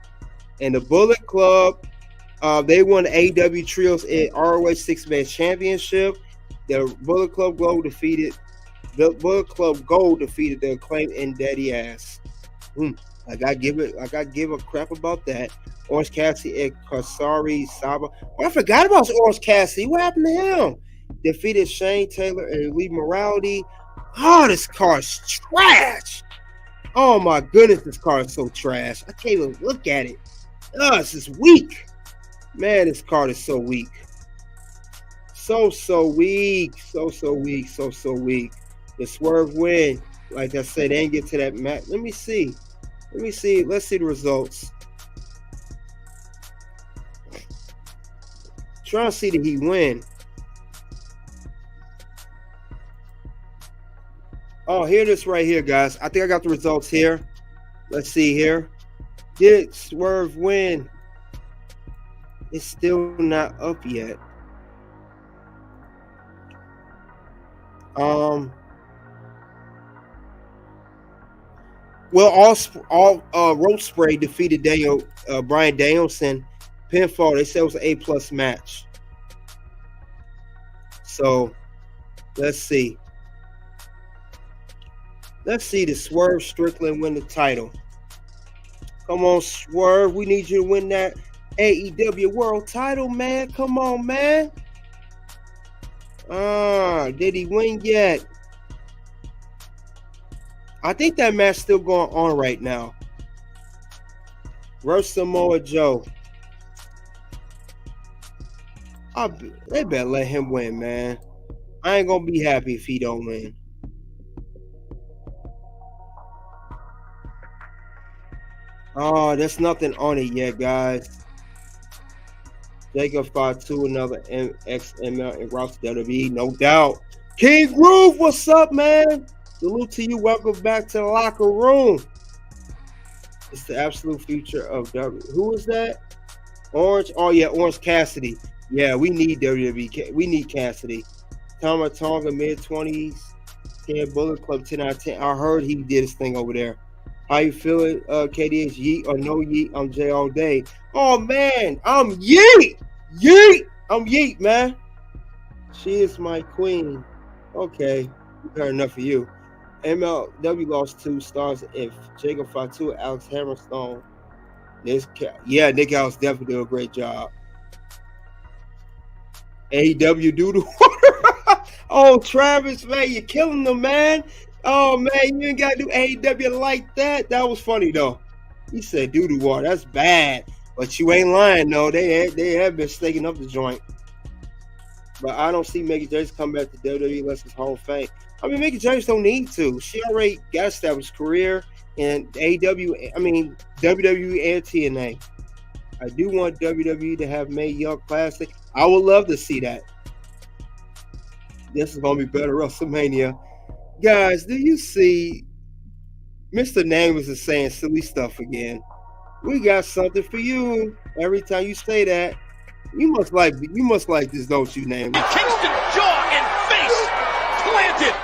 And the Bullet Club, they won the AEW Trios and ROH 6-man championship. The Bullet Club Gold defeated the Acclaim and Daddy Ass. I gotta give a crap about that. Orange Cassidy and Kasari Saba. Oh, I forgot about Orange Cassidy. What happened to him? Defeated Shane Taylor and Elite Morality. Oh, this card's trash. Oh my goodness, this card is so trash. I can't even look at it. Oh, this is weak. Man, this card is so weak. So weak. So weak. The Swerve win. Like I said, they didn't get to that match. Let me see. Let's see the results. Trying to see did he win. Oh, here it is right here, guys. I think I got the results here. Let's see here. Did Swerve win? It's still not up yet. Well, all Rope Spray defeated Brian Danielson pinfall. They said it was an A+ match. So let's see. Let's see the Swerve Strickland win the title. Come on, Swerve. We need you to win that AEW World title, man. Come on, man. Did he win yet? I think that match still going on right now. Versus Samoa Joe. They better let him win, man. I ain't gonna be happy if he don't win. Oh, there's nothing on it yet, guys. Jacob fought 2 another XML and Ross WWE, no doubt. King Groove, what's up, man? Salute to you. Welcome back to the locker room. It's the absolute future of WWE. Who is that? Orange. Oh yeah, Orange Cassidy. Yeah, we need WWE. We need Cassidy. Tama Tonga, mid-20s. 10 Bullet Club, 10 out of 10. I heard he did his thing over there. How you feeling, KDH? Yeet or no yeet? I'm Jay all day. Oh, man. I'm yeet. Yeet. I'm yeet, man. She is my queen. Okay. We heard enough of you. MLW lost 2 stars if Jacob Fatu, Alex Hammerstone. Nick House definitely did a great job. AEW Doodle. Oh, Travis, man, you're killing them, man. Oh, man, you ain't got to do AEW like that. That was funny, though. He said doodle water. That's bad. But you ain't lying, though. They have been staking up the joint. But I don't see Mickey James come back to WWE unless it's Hall of Fame. I mean, Mickey James don't need to. She already got established career in WWE and TNA. I do want WWE to have Mae Young Classic. I would love to see that. This is going to be better WrestleMania. Guys, do you see Mr. Nameless is saying silly stuff again? We got something for you. Every time you say that, you must like this, don't you, Nameless? Kingston jaw and face planted.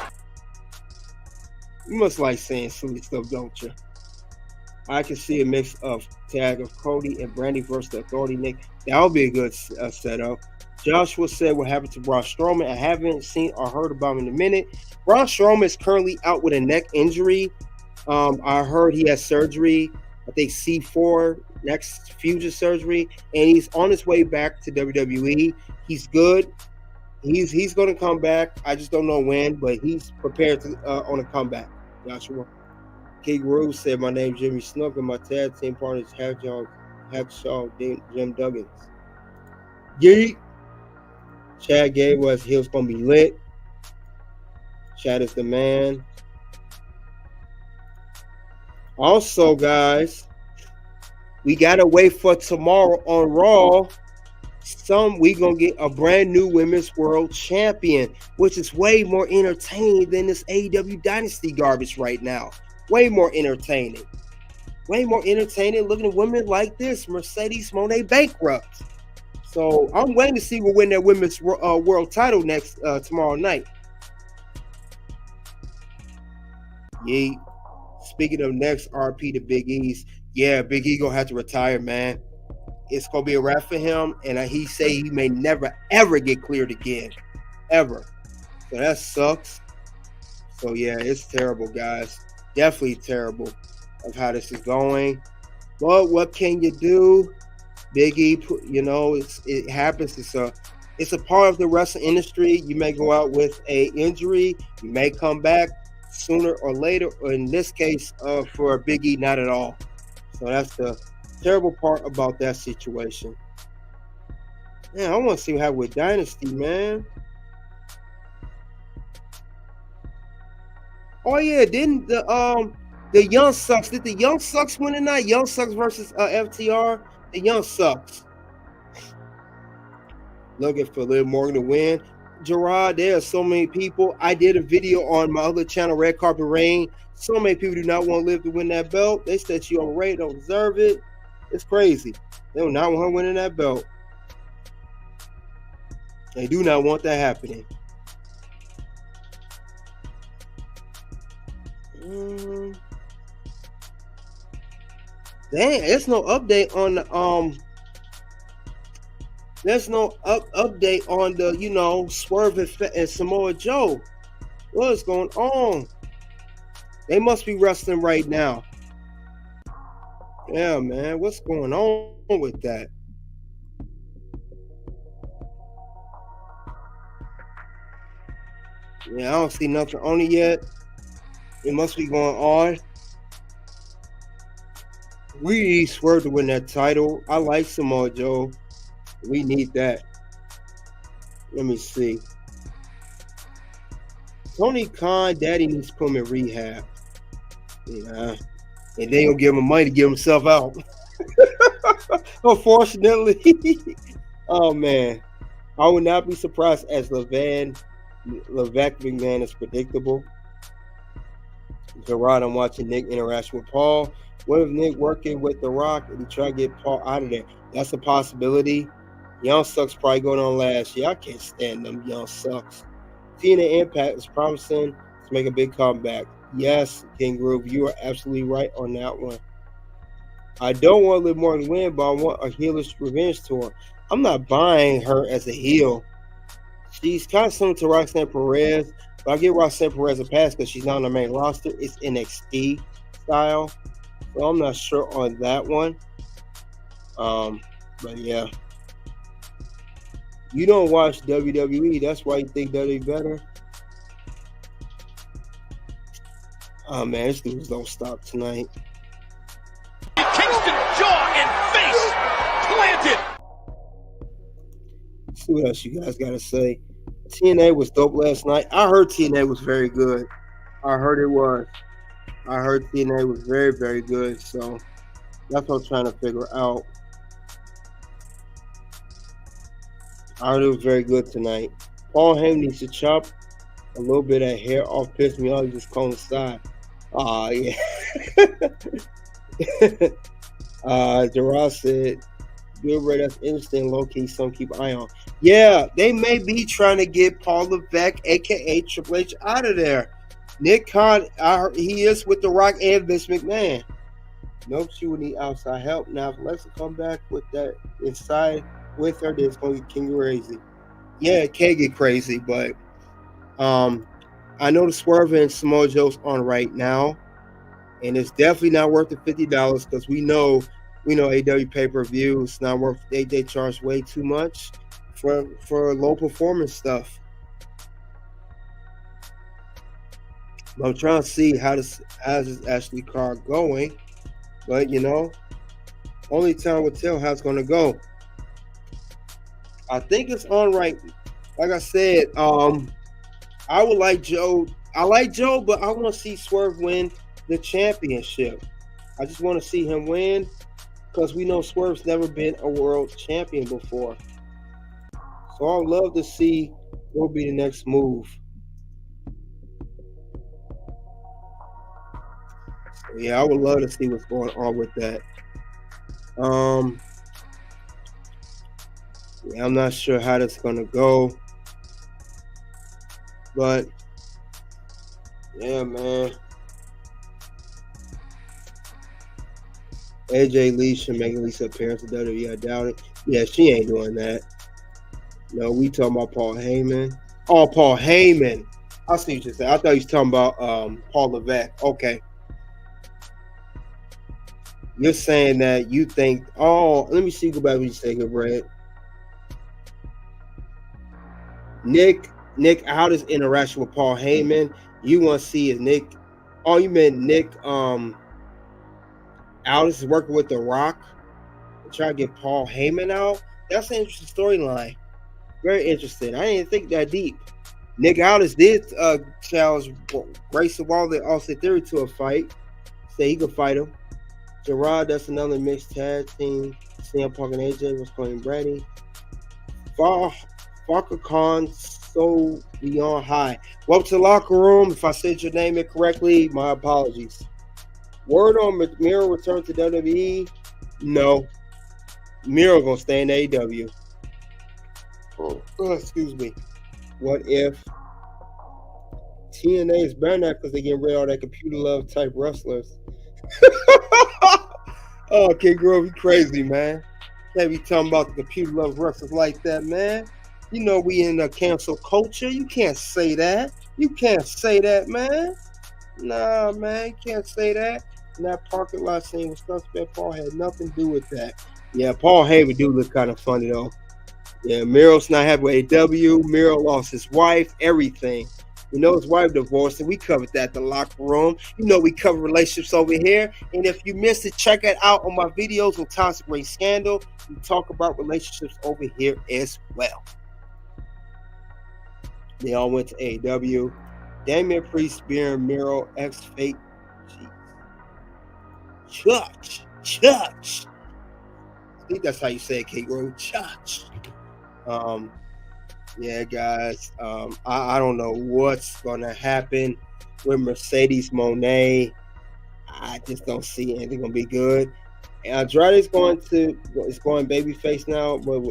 You must like saying silly stuff, don't you? I can see a mix of tag of Cody and Brandy versus the Authority, Nick. That would be a good setup. Joshua said what happened to Braun Strowman. I haven't seen or heard about him in a minute. Braun Strowman is currently out with a neck injury. I heard he has surgery. I think C4, next fusion surgery, and he's on his way back to WWE. He's good. He's going to come back. I just don't know when, but he's prepared to on a comeback. Joshua. King Rube said, "My name's Jimmy Snook, and my tag team partner is Hackshaw, Jim Duggins." Yeet. Chad gave us he was going to be lit. Chad is the man. Also, guys, we got to wait for tomorrow on Raw. We going to get a brand new Women's World Champion, which is way more entertaining than this AEW Dynasty garbage right now. Way more entertaining. way more entertaining looking at women like this, Mercedes Moné Bankrupt. So I'm waiting to see who win that women's world title next tomorrow night. Yeet. Speaking of next, RP to Big E's. Yeah, Big E gonna have to retire, man. It's gonna be a wrap for him, and he say he may never ever get cleared again, ever. So that sucks. So yeah, it's terrible, guys. Definitely terrible of how this is going. But what can you do? Big E, you know, it happens. It's a part of the wrestling industry. You may go out with a injury. You may come back sooner or later. Or in this case, for Big E, not at all. So that's the terrible part about that situation. Man, I want to see what happened with Dynasty, man. Oh yeah, didn't the Young Sucks? Did the Young Sucks win tonight? Young Sucks versus FTR. The Young Sucks. Looking for Liv Morgan to win. Gerard, there are so many people. I did a video on my other channel, Red Carpet Rain. So many people do not want Liv to win that belt. They said she overrated, don't deserve it. It's crazy. They do not want her winning that belt. They do not want that happening. Dang, there's no update on the there's no update on the, you know, Swerve and Samoa Joe. What is going on? They must be wrestling right now. Yeah, man, what's going on with that? Yeah, I don't see nothing on it yet. It must be going on. We need Swerve to win that title. I like Samoa Joe. We need that. Let me see. Tony Khan, Daddy needs to put him in rehab. Yeah. And they gonna give him money to get himself out. Unfortunately. Oh man. I would not be surprised as Levesque McMahon is predictable. Gerard, I'm watching Nick interact with Paul. What if Nick working with The Rock and he try to get Paul out of there? That's a possibility. Young Sucks probably going on last year. I can't stand them Young Sucks. TNA Impact is promising to make a big comeback. Yes, King Groove, you are absolutely right on that one. I don't want Liv Morgan to win, but I want a heelish revenge tour. I'm not buying her as a heel. She's kind of similar to Roxanne Perez, but I give Roxanne Perez a pass because she's not on the main roster. It's NXT style. So I'm not sure on that one. But yeah. You don't watch WWE. That's why you think WWE better. Oh man, this dudes don't stop tonight. Kingston jaw and face planted. Let's see what else you guys got to say. TNA was dope last night. I heard TNA was very good. I heard it was. I heard TNA was very, very good. So that's what I'm trying to figure out. I heard it was very good tonight. Paul Heyman needs to chop a little bit of hair off. Pissed me off. He just coincide. Yeah. Gerard said, good, Ray, that's interesting. Low key, some keep an eye on. Yeah, they may be trying to get Paul Levesque, aka Triple H, out of there. Nick Khan, he is with The Rock and Vince McMahon. Nope, she would need outside help. Now, if Alexa come back with that inside with her, then it's going to get crazy. Yeah, it can get crazy, but I know the Swerve and Samoa Joe's on right now, and it's definitely not worth the $50 because we know AEW pay-per-view. It's not worth. They charge way too much for low performance stuff. I'm trying to see how's this Ashley card going, but only time will tell how it's going to go. I think it's on right. Like I said, I would like Joe. I like Joe, but I want to see Swerve win the championship. I just want to see him win because we know Swerve's never been a world champion before. So I would love to see what will be the next move. Yeah, I would love to see what's going on with that. Yeah, I'm not sure how that's gonna go, but yeah, man. AJ Lee should make at least an appearance at WWE. I doubt it. Yeah, she ain't doing that. No, we talking about Paul Heyman. Oh, Paul Heyman. I see what you said. I thought you was talking about Paul Levesque. Okay. You're saying that you think, oh, let me see, go back what you say here, Brad. Nick, how does interaction with Paul Heyman? You want to see is Nick, oh, you meant Nick Aldis is working with The Rock to try to get Paul Heyman out? That's an interesting storyline. Very interesting. I didn't think that deep. Nick Aldis did challenge Grayson Waller, Austin Theory to a fight. Say he could fight him. Gerard, that's another mixed tag team. CM Punk and AJ was playing Brady. Farka Khan, so beyond high. Welcome to the locker room. If I said your name incorrectly, my apologies. Word on Miro return to WWE? No. Miro gonna stay in AEW. Oh, excuse me. What if TNA is better now because they get rid of all that computer love type wrestlers? Oh, King Grove, you crazy, man. Can't be talking about the computer love wrestlers like that, man. You know we in a cancel culture. You can't say that. You can't say that, man. Nah, man, you can't say that. And that parking lot scene with Suspect Paul had nothing to do with that. Yeah, Paul Heyman do look kind of funny, though. Yeah, Miro's not happy with AEW. Miro lost his wife, everything. You know, his wife divorced, and we covered that in the locker room. You know, we cover relationships over here. And if you missed it, check it out on my videos on Toxic Ring Scandal. We talk about relationships over here as well. They all went to AEW. Damian Priest, Spear, Miro, X-Fate. Church. I think that's how you say it, Kate Rowe. Church. Yeah, guys. I don't know what's gonna happen with Mercedes Moné. I just don't see anything gonna be good. And Andrade's going babyface now, but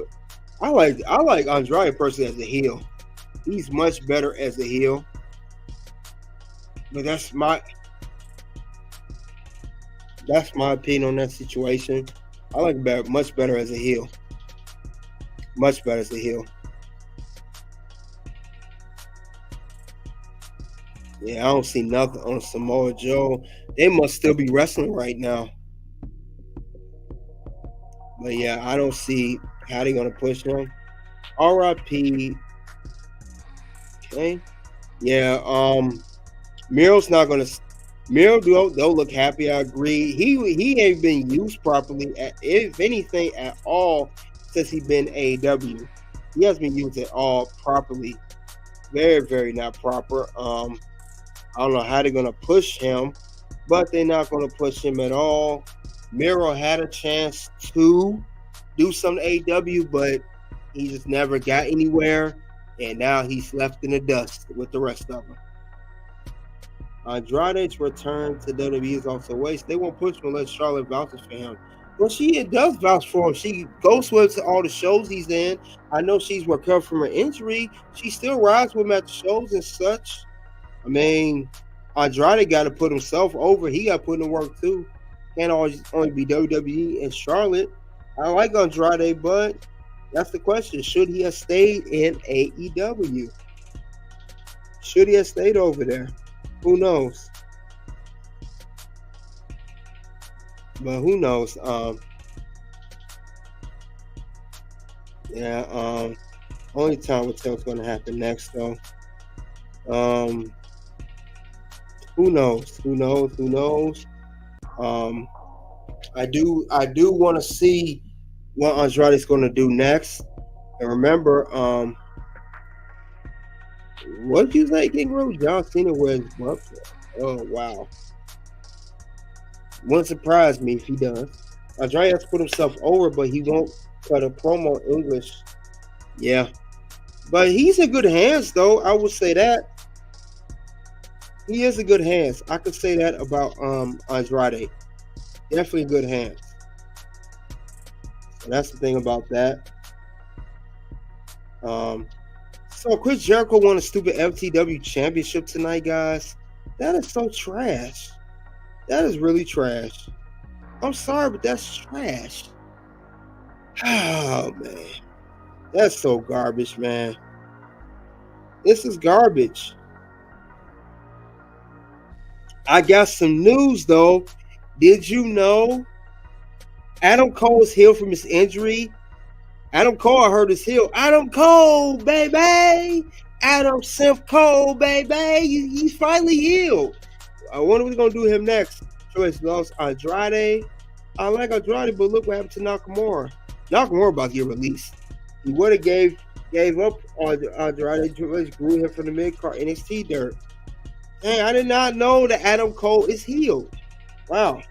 I like Andrade personally as a heel. He's much better as a heel. But that's my opinion on that situation. I like him much better as a heel. Much better as a heel. Yeah, I don't see nothing on Samoa Joe. They must still be wrestling right now. But yeah, I don't see how they're going to push him. RIP. Okay. Yeah, Miro's not going to... Miro, they'll look happy. I agree. He ain't been used properly, if anything, at all since he's been AEW. He hasn't been used at all properly. Very, very not proper. I don't know how they're going to push him, but they're not going to push him at all. Miro had a chance to do some AEW, but he just never got anywhere, and now he's left in the dust with the rest of them. Andrade's return to WWE is also a waste. They won't push him unless Charlotte vouches for him. Well, she does vouch for him. She goes with all the shows he's in. I know she's recovered from her injury. She still rides with him at the shows and such. I mean, Andrade got to put himself over. He got to put in the work too. Can't always only be WWE and Charlotte. I like Andrade, but that's the question. Should he have stayed in AEW? Should he have stayed over there? Who knows? But who knows? Only time will tell what's going to happen next, though. Who knows? I do want to see what Andrade's going to do next. And remember, what did you say, King Rose? John Cena wears buff. Oh, wow. Wouldn't surprise me if he does. Andrade has to put himself over, but he won't cut a promo English. Yeah. But he's in good hands, though. I would say that. He is in good hands. I could say that about Andrade. Definitely good hands. So that's the thing about that. So Chris Jericho won a stupid FTW Championship tonight, guys. That is so trash. That is really trash. I'm sorry, but that's trash. Oh, man. That's so garbage, man. This is garbage. I got some news, though. Did you know Adam Cole is healed from his injury? Adam Cole, I heard, is healed. Adam Cole, baby. Adam Seth Cole, baby. He's finally healed. I wonder what's going to do with him next. Choice lost Andrade. I like Andrade, but look what happened to Nakamura. Nakamura about to get released. He would have gave up on Andrade. Grew him from the mid-card NXT dirt. Hey, I did not know that Adam Cole is healed. Wow.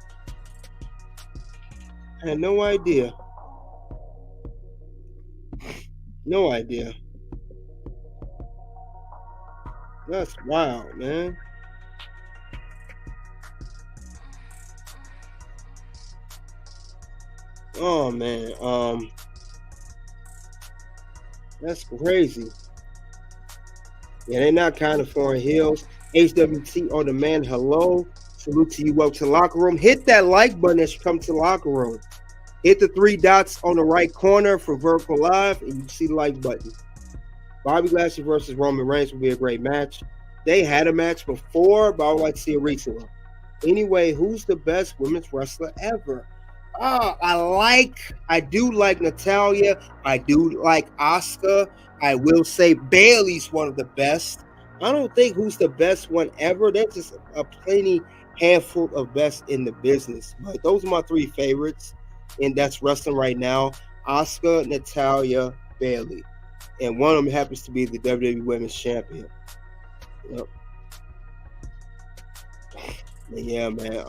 I had no idea. No idea. That's wild, man. Oh, man. That's crazy. Yeah, they're not kind of foreign heels. HWT on demand. Hello. Salute to you. Welcome to the locker room. Hit that like button as you come to the locker room. Hit the 3 dots on the right corner for vertical live, and you can see the like button. Bobby Lashley versus Roman Reigns will be a great match. They had a match before, but I would like to see a recent one. Anyway, who's the best women's wrestler ever? I do like Natalya. I do like Asuka. I will say Bayley's one of the best. I don't think who's the best one ever. There's just a plenty handful of best in the business. But those are my 3 favorites, and that's wrestling right now. Asuka, Natalya, Bayley. And one of them happens to be the WWE Women's Champion. Yep. But yeah, man.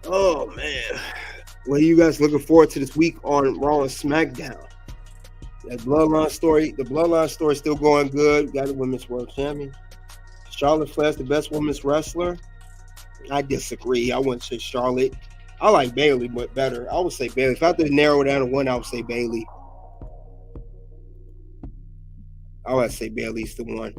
Oh, man. What are you guys looking forward to this week on Raw and SmackDown? That Bloodline story, the Bloodline story is still going good. We got the Women's World Champion. Charlotte Flair, the best women's wrestler. I disagree. I wouldn't say Charlotte. I like Bayley, but better. I would say Bayley. If I had to narrow it down to one, I would say Bayley. I would say Bayley's the one.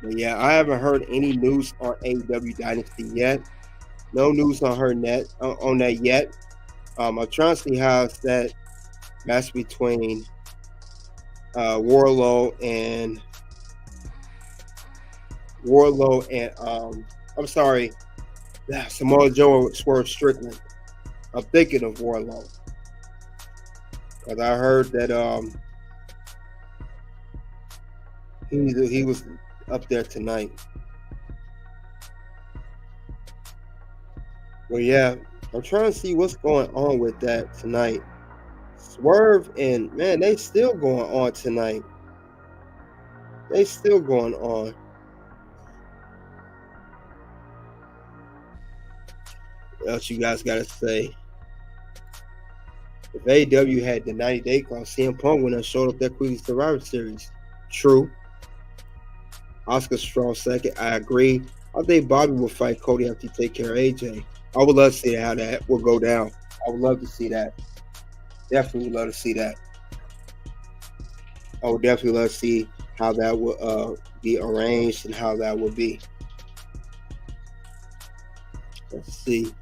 But yeah, I haven't heard any news on AEW Dynasty yet. No news on on that yet. I'm trying to see how that match between Warlow and Samoa Joe and Swerve Strickland. I'm thinking of Warlow. Because I heard that he was up there tonight. Well, yeah, I'm trying to see what's going on with that tonight. Swerve and, man, they still going on tonight. They still going on. What else you guys got to say? If AEW had the 90-day clause, CM Punk wouldn't have showed up that quickly Survivor Series. True. Oscar Strong second. I agree. I think Bobby will fight Cody after he take care of AJ. I would love to see how that will go down. I would love to see that. Definitely would love to see that. I would definitely love to see how that will be arranged and how that will be. Let's see.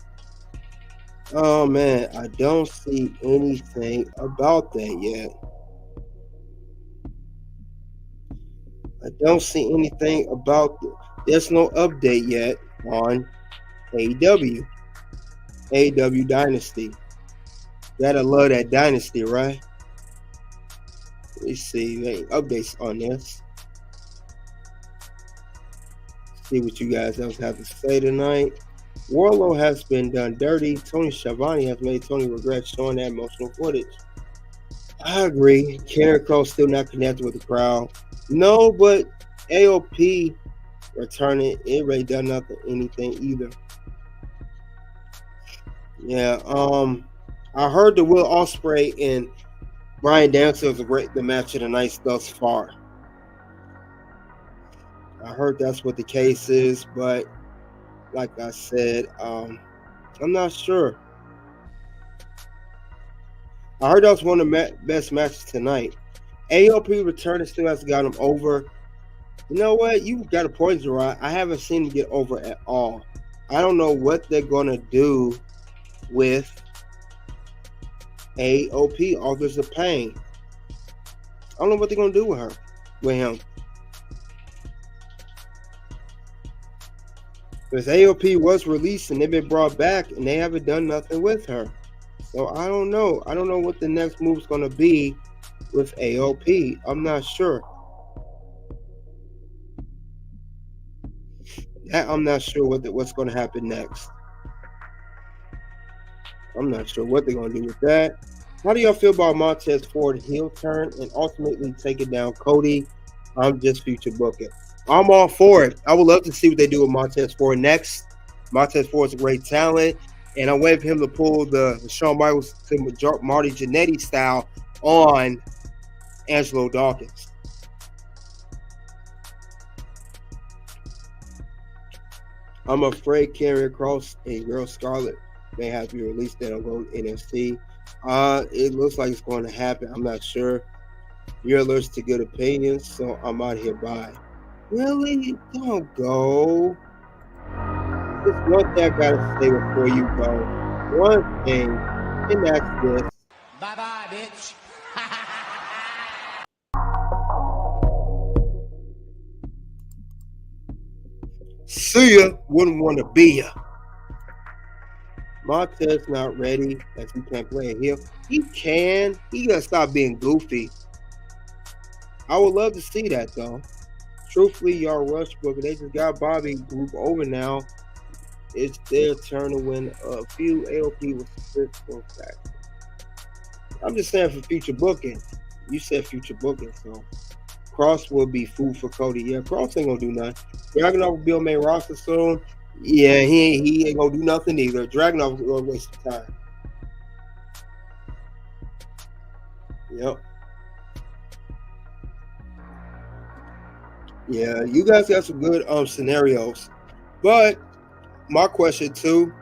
Oh, man, I don't see anything about that yet. I don't see anything about it. There's no update yet on AEW. AEW Dynasty. Gotta love that Dynasty, right? Let me see. Any updates on this. See what you guys else have to say tonight. Warlow has been done dirty. Tony Schiavone has made Tony regret showing that emotional footage. I agree. Karen Cross still not connected with the crowd. No, but AOP returning, it really done anything either. Yeah, I heard the Will Ospreay and Bryan Danielson was the match of the night thus far. I heard that's what the case is, but like I said, I'm not sure. I heard that was one of the best matches tonight. AOP return still hasn't got him over. You know what? You got a point, Gerard. I haven't seen him get over at all. I don't know what they're going to do with AOP, Authors of Pain. I don't know what they're going to do with him. Because AOP was released and they've been brought back and they haven't done nothing with her. So I don't know. I don't know what the next move is going to be with AOP. I'm not sure. I'm not sure what's going to happen next. I'm not sure what they're going to do with that. How do y'all feel about Montez Ford heel turn and ultimately taking down Cody? I'm just future booking. I'm all for it. I would love to see what they do with Montez Ford next. Montez Ford's a great talent, and I'm waiting for him to pull the Shawn Michaels to Marty Jannetty style on Angelo Dawkins. I'm afraid Karrion Kross and Girl Scarlett may have to be released. Then I'll go to NXT. It looks like it's going to happen. I'm not sure. You're allergic to good opinions, so I'm out here by. Really? Don't go. Just one thing I gotta say before you go. One thing, and that's this. Bye-bye, bitch. See ya, wouldn't want to be ya. Montez not ready, as he can't play a heel. He can. He gotta stop being goofy. I would love to see that though. Truthfully, y'all rush book. They just got Bobby group over now. It's their turn to win a few. AOP with the fact. I'm just saying for future booking. You said future booking, so Cross will be food for Cody. Yeah, Cross ain't gonna do nothing. Dragunov will be on main roster soon. Yeah, he ain't gonna do nothing either. Dragunov is gonna waste time. Yep. Yeah, you guys got some good scenarios. But my question too,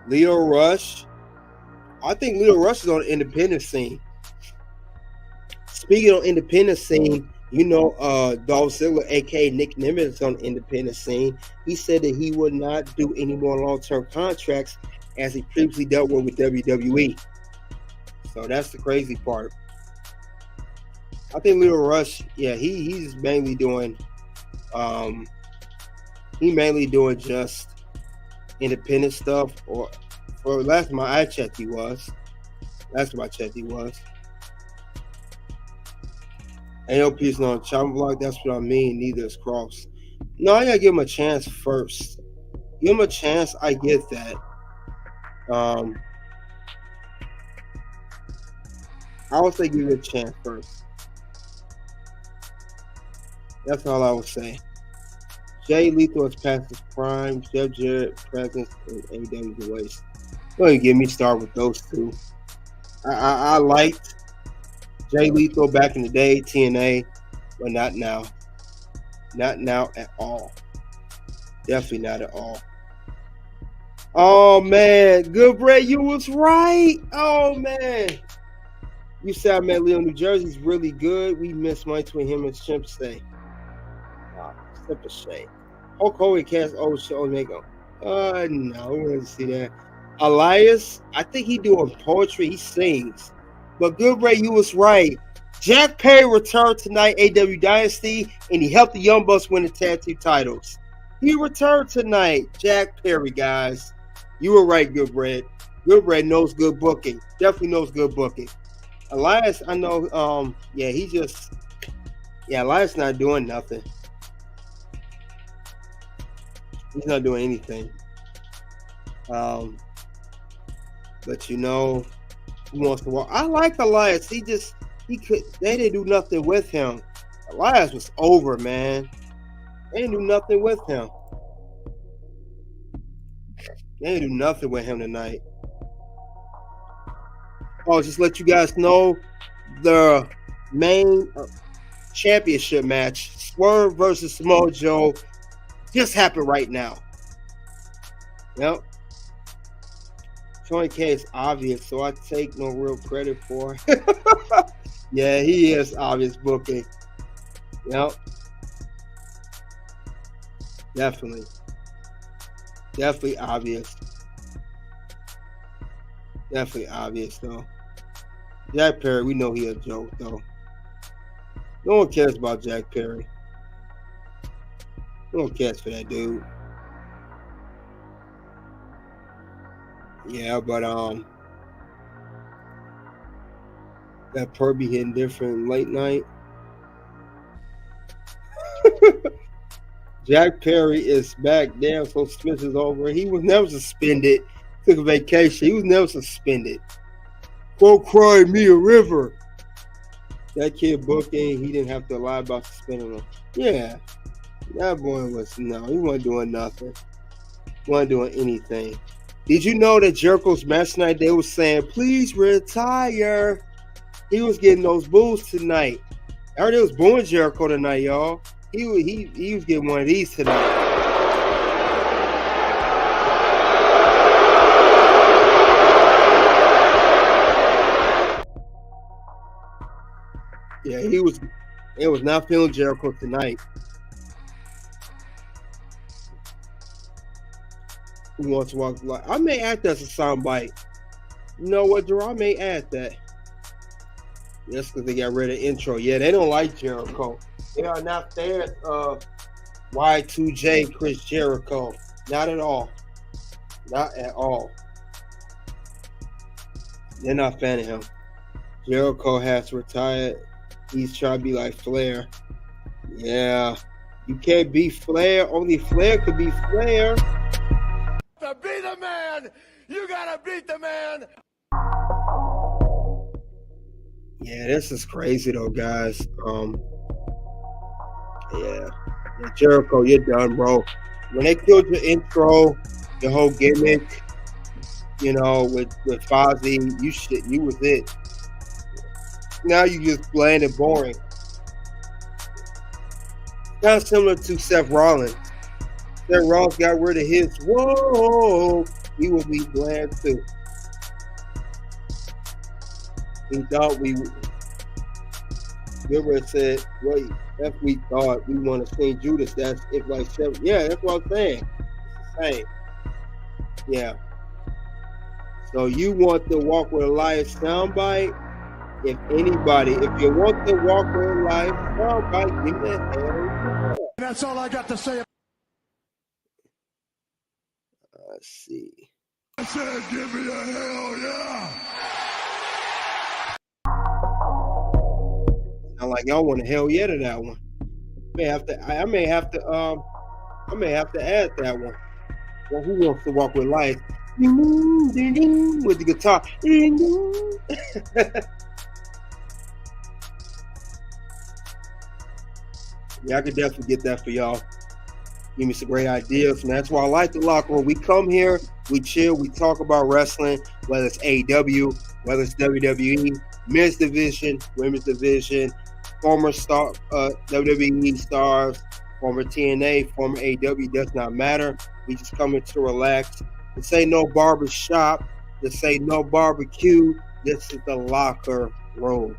Leo Rush. I think Leo Rush is on the independent scene. Speaking of independent scene, you know, Dolph Ziggler, aka Nick Nimitz, is on the independent scene. He said that he would not do any more long-term contracts as he previously dealt with WWE. So that's the crazy part. I think Leo Rush, yeah, he's mainly doing just independent stuff, or last time I checked he was. AOP is not on chopping block, that's what I mean. Neither is Cross. No, I gotta give him a chance first. Give him a chance, I get that. I would say give it a chance first. That's all I would say. Jay Lethal has passed his prime. Jeff Jarrett presence in AEW waste. Go ahead and get me started with those two. I liked Jay Lethal back in the day, TNA, but not now. Not now at all. Definitely not at all. Oh man, Good Brett, you was right. Oh man. You said I met Leo, New Jersey's really good. We missed one between him and Shimp Stay. Such a shame. Hulk Hogan cast old show and they go, no, I want to see that. Elias, I think he doing poetry. He sings. But Good Ray, you was right. Jack Perry returned tonight, AEW Dynasty, and he helped the Young Bucks win the tag team titles. He returned tonight. Jack Perry, guys. You were right, Good Red. Good Red knows good booking. Definitely knows good booking. Elias, I know, Elias not doing nothing. He's not doing anything. But you know, he wants to walk. I like Elias. They didn't do nothing with him. Elias was over, man. They didn't do nothing with him. They didn't do nothing with him tonight. Oh, just let you guys know the main championship match, Swerve versus Samoa Joe, just happened right now. Yep. Tony K is obvious, so I take no real credit for it. Yeah, he is obvious booking. Yep. Definitely. Definitely obvious. Definitely obvious, though. Jack Perry, we know he a joke, though. No one cares about Jack Perry. No one cares for that dude. Yeah, but that Perby hitting different late night. Jack Perry is back. Damn, so Smith is over. He was never suspended. Took a vacation. He was never suspended. Go cry me a river. That kid booking, he didn't have to lie about suspending him. Yeah. That boy was, no, he wasn't doing nothing. He wasn't doing anything. Did you know that Jericho's match tonight, they were saying, please retire. He was getting those boos tonight. I heard it was booing Jericho tonight, y'all. He was getting one of these tonight. Yeah, it was not feeling Jericho tonight. Who wants to walk the line? I may add that as a soundbite. You know what, Drew? I may add that. Just because they got rid of the intro. Yeah, they don't like Jericho. They are not fans of Y2J Chris Jericho. Not at all. Not at all. They're not a fan of him. Jericho has retired. He's trying to be like Flair. Yeah. You can't be Flair. Only Flair could be Flair. To be the man, you gotta beat the man. Yeah, this is crazy though, guys. Yeah, Jericho, you're done, bro. When they killed your intro, your whole gimmick, you know, with Fozzy, you was it. Now you just bland and boring. Kind of similar to Seth Rollins. Seth Rollins got rid of his, whoa, he would be bland too. He thought we Gilbert said, wait, if we thought we want to sing Judas, that's if like Seth. Yeah, that's what I'm saying. It's the same. Yeah. So you want the Walk with Elias soundbite? If anybody, if you want the Walk with Elias soundbite, give me that hell. That's all I got to say. Let's see. I said, give me a hell yeah. Sound like y'all want a hell yeah to that one. I may have to add that one. Well, who wants to Walk with Elias? With the guitar. Yeah, I could definitely get that for y'all. Give me some great ideas, and that's why I like the locker room. We come here, we chill, we talk about wrestling, whether it's AEW, whether it's WWE, men's division, women's division, former star WWE stars, former TNA, former AEW, does not matter. We just come here to relax. This ain't no barber shop. This ain't no barbecue. This is the locker room.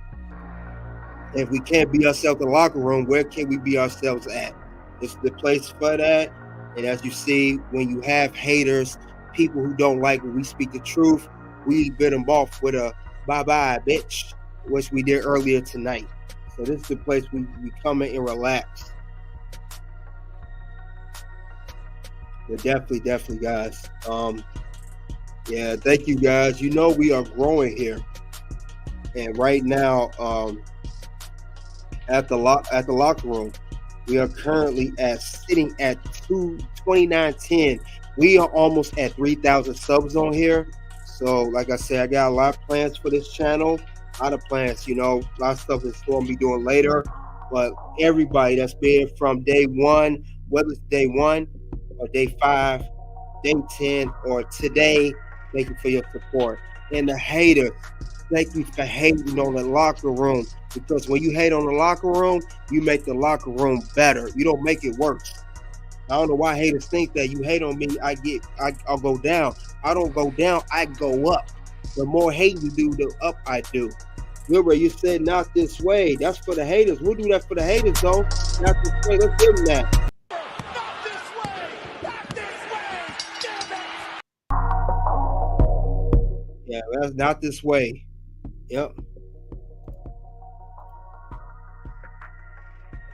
If we can't be ourselves in the locker room, where can we be ourselves at? It's the place for that. And as you see, when you have haters, people who don't like when we speak the truth, we bit them off with a bye-bye, bitch, which we did earlier tonight. So this is the place we come in and relax. But definitely, guys. Yeah, thank you, guys. You know we are growing here. And right now, at the locker room, we are currently sitting at 2910. We are almost at 3,000 subs on here. So, like I said, I got a lot of plans for this channel. A lot of plans, a lot of stuff is going to be doing later. But everybody that's been from day one, whether it's day 1 or day 5, day 10, or today, thank you for your support. And the haters thank you for hating on the locker room, because when you hate on the locker room, you make the locker room better. You don't make it worse. I don't know why haters think that you hate on me, I'll go down. I don't go down, I go up. The more hate you do, the up I do. Remember, you said not this way. That's for the haters. We'll do that for the haters, though. Not this way. Let's give them that. Not this way! Not this way! Damn it! Yeah, that's not this way. Yep.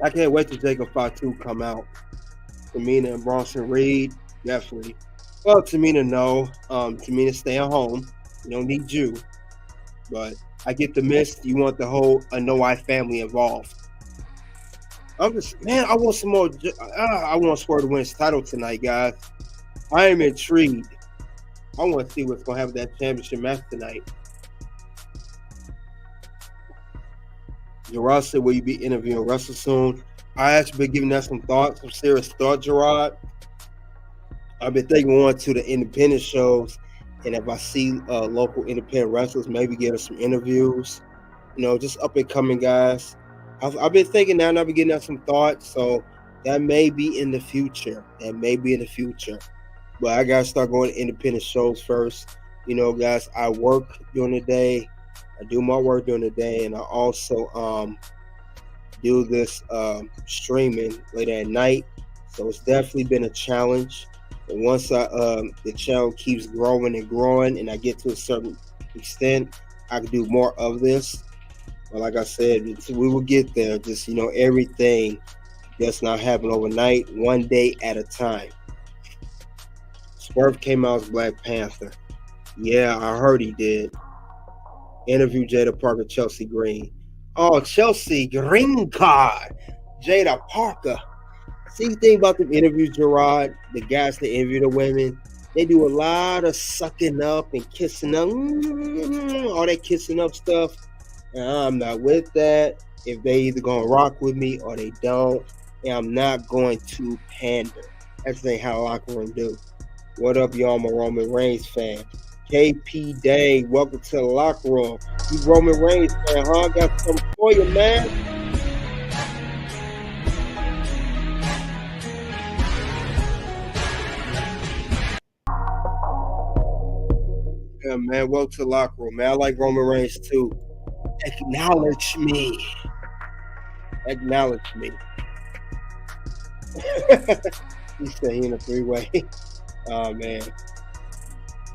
I can't wait till Jacob Fatu come out. Tamina and Bronson Reed, definitely. Well, Tamina, no. Tamina, stay at home. We don't need you. But I get the miss. You want the whole Anoa'i family involved. I want some more. I want Swerve to win his title tonight, guys. I am intrigued. I want to see what's going to happen with that championship match tonight. Gerard said, will you be interviewing Russell soon? I actually been giving that some thoughts, some serious thought, Gerard. I've been thinking on to the independent shows, and if I see local independent wrestlers, maybe get us some interviews. You know, just up and coming guys. I've been thinking now, and I've been getting out some thoughts, so that may be in the future. But I gotta start going to independent shows first. You know, guys, I work during the day. I do my work during the day, and I also do this streaming late at night. So it's definitely been a challenge. And once the channel keeps growing and growing, and I get to a certain extent, I can do more of this. But like I said, we will get there. Just, you know, everything does not happen overnight, one day at a time. Swerve came out as Black Panther. Yeah, I heard he did. Interview Jada Parker, Chelsea Green. Oh, Chelsea Green card. Jada Parker. See, the thing about them interviews, Gerard, the guys that interview the women, they do a lot of sucking up and kissing up, all that kissing up stuff. And I'm not with that. If they either gonna rock with me or they don't, and I'm not going to pander. That's ain't how locker room do. What up, y'all? I'm a Roman Reigns fan. KP Day, welcome to the locker room. You Roman Reigns fan, huh? Got something for you, man. Yeah, man, welcome to the locker room, man. I like Roman Reigns too. Acknowledge me. Acknowledge me. He said he in a three-way. Oh, man.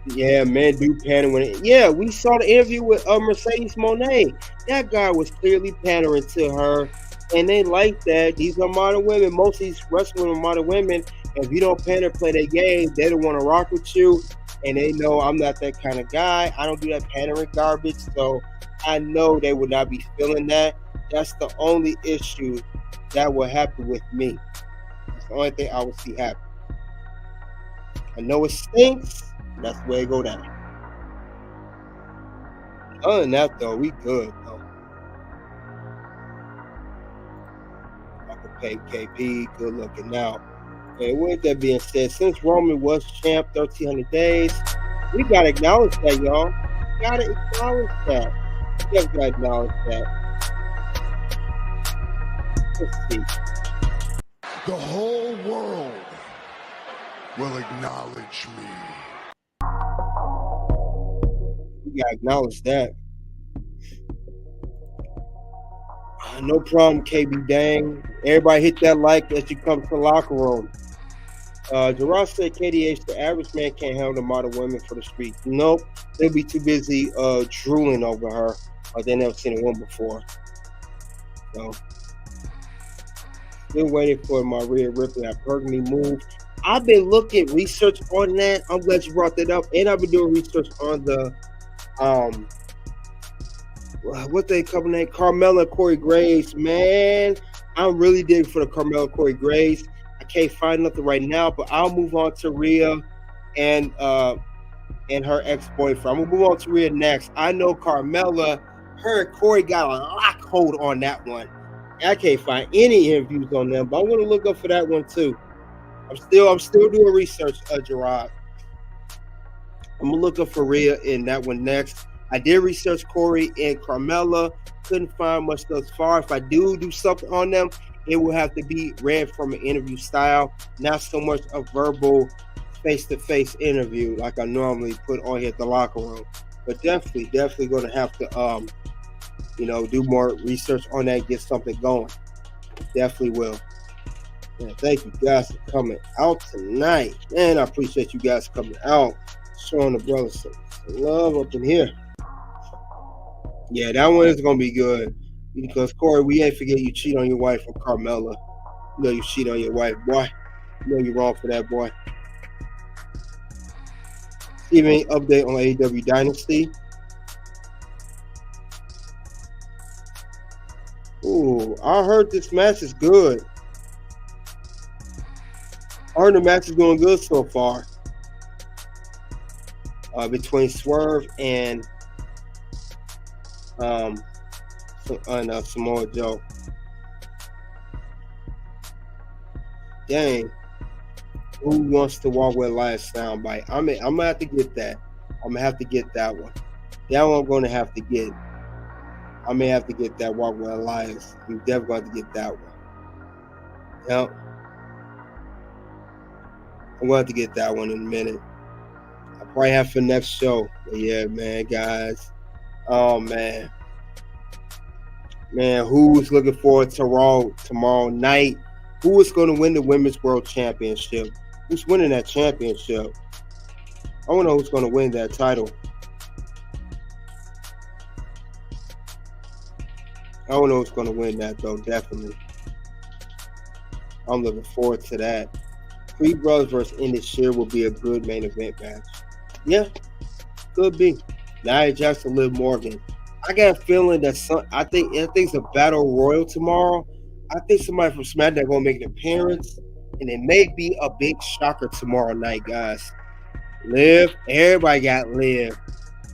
Yeah, man, do pandering. Yeah, we saw the interview with Mercedes Moné. That guy was clearly pandering to her, and they like that. These are modern women. Most of these wrestling are modern women. If you don't pander, play their game, they don't want to rock with you, and they know I'm not that kind of guy. I don't do that pandering garbage, so I know they would not be feeling that. That's the only issue that will happen with me. That's the only thing I would see happen. I know it stinks. That's the way it go down. Other than that, though, we good, though. I could pay KP, good looking now. And with that being said, since Roman was champ 1,300 days, we got to acknowledge that, y'all. We got to acknowledge that. We got to acknowledge that. Let's see. The whole world will acknowledge me. We gotta acknowledge that. No problem, KB Dang. Everybody hit that like as you come to the locker room. Gerard said KDH, the average man can't handle the modern women for the streets. Nope. They'll be too busy drooling over her. They never seen a woman before. So still waiting for my Rhea Ripley. I've heard me move. I've been looking research on that. I'm glad you brought that up. And I've been doing research on the what they call name, Carmella Corey Graves. Man, I'm really digging for the Carmella Corey Graves. I can't find nothing right now, but I'll move on to Rhea and her ex-boyfriend. I'm gonna move on to Rhea next. I know Carmella, her and Corey got a lock hold on that one. I can't find any interviews on them, but I'm gonna look up for that one too. I'm still doing research, Gerard. I'm gonna look up for Rhea in that one next. I did research Corey and Carmella. Couldn't find much thus far. If I do something on them, it will have to be read from an interview style, not so much a verbal face-to-face interview like I normally put on here at the locker room. But definitely going to have to, do more research on that, get something going. Definitely will. Man, thank you guys for coming out tonight. Man, I appreciate you guys coming out, showing the brothers some love up in here. Yeah, that one is going to be good. Because, Corey, we ain't forget you cheat on your wife with Carmella. You know you cheat on your wife, boy. You know you're wrong for that, boy. Steve, any update on AEW Dynasty? Ooh, I heard this match is good. I heard the match is going good so far. Between Swerve and Samoa Joe. Dang. Who wants to walk with Elias soundbite? I'm gonna have to get that. I'm gonna have to get that one. That one I'm gonna have to get. I may have to get that walk with Elias. I'm definitely going to get that one. Yep. I'm going to have to get that one in a minute. I'll probably have for next show. But yeah, man, guys. Oh, man. Man, who's looking forward to Raw tomorrow night? Who is going to win the Women's World Championship? Who's winning that championship? I want to know who's going to win that title. I don't know who's going to win that, though, definitely. I'm looking forward to that. Creed Brothers versus Indus Sher will be a good main event match. Yeah, could be. Nia Jackson, Liv Morgan. I got a feeling that I think it's a battle royal tomorrow. I think somebody from SmackDown going to make an appearance, and it may be a big shocker tomorrow night, guys. Liv, everybody got Liv.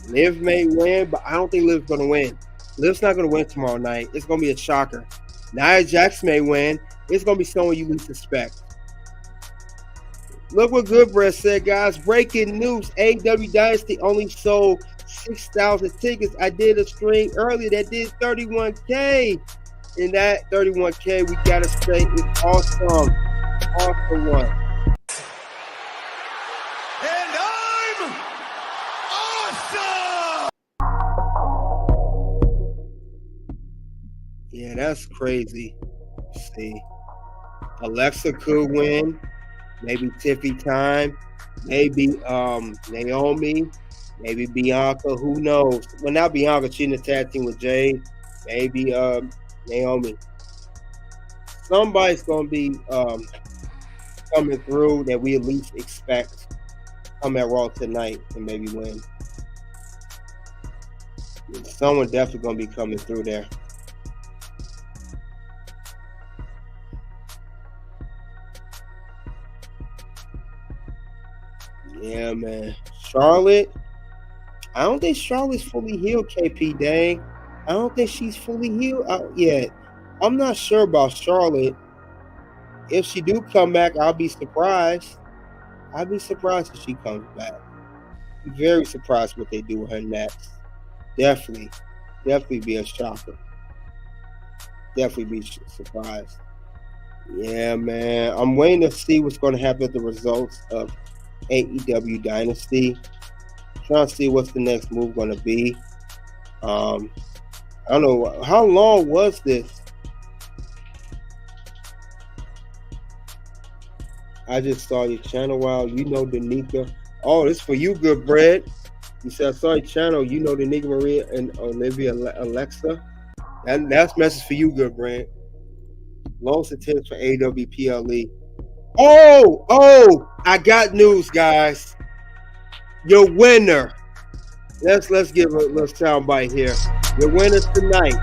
Liv may win, but I don't think Liv's going to win. Liv's not going to win tomorrow night. It's going to be a shocker. Nia Jax may win. It's going to be someone you least suspect. Look what Goodbread said, guys. Breaking news. AEW Dynasty only sold 6,000 tickets. I did a stream earlier that did 31K. And that 31K, we got to say, is awesome. Awesome one. And I'm awesome! Yeah, that's crazy. See, Alexa could win. Maybe Tiffy Time. Maybe Naomi. Maybe Bianca. Who knows? Well, not Bianca. She's in the tag team with Jade. Maybe Naomi. Somebody's gonna be coming through that we at least expect come at Raw tonight and maybe win. Someone definitely gonna be coming through there. Yeah, man. Charlotte. I don't think Charlotte's fully healed, KP Dang. I don't think she's fully healed out yet. I'm not sure about Charlotte. If she do come back, I'll be surprised. I'll be surprised if she comes back. Very surprised what they do with her next. Definitely be a shocker. Definitely be surprised. Yeah, man. I'm waiting to see what's going to happen with the results of AEW Dynasty. Trying to see what's the next move going to be. I don't know. How long was this? I just saw your channel. Wow, you know Danica. Oh, this is for you, good bread. You said I saw your channel. You know Danica Maria and Olivia Alexa. That's message for you, good bread. Longest attendance for AEW PLE. Oh, I got news, guys. Your winner. Let's give a little sound bite here. Your winners tonight.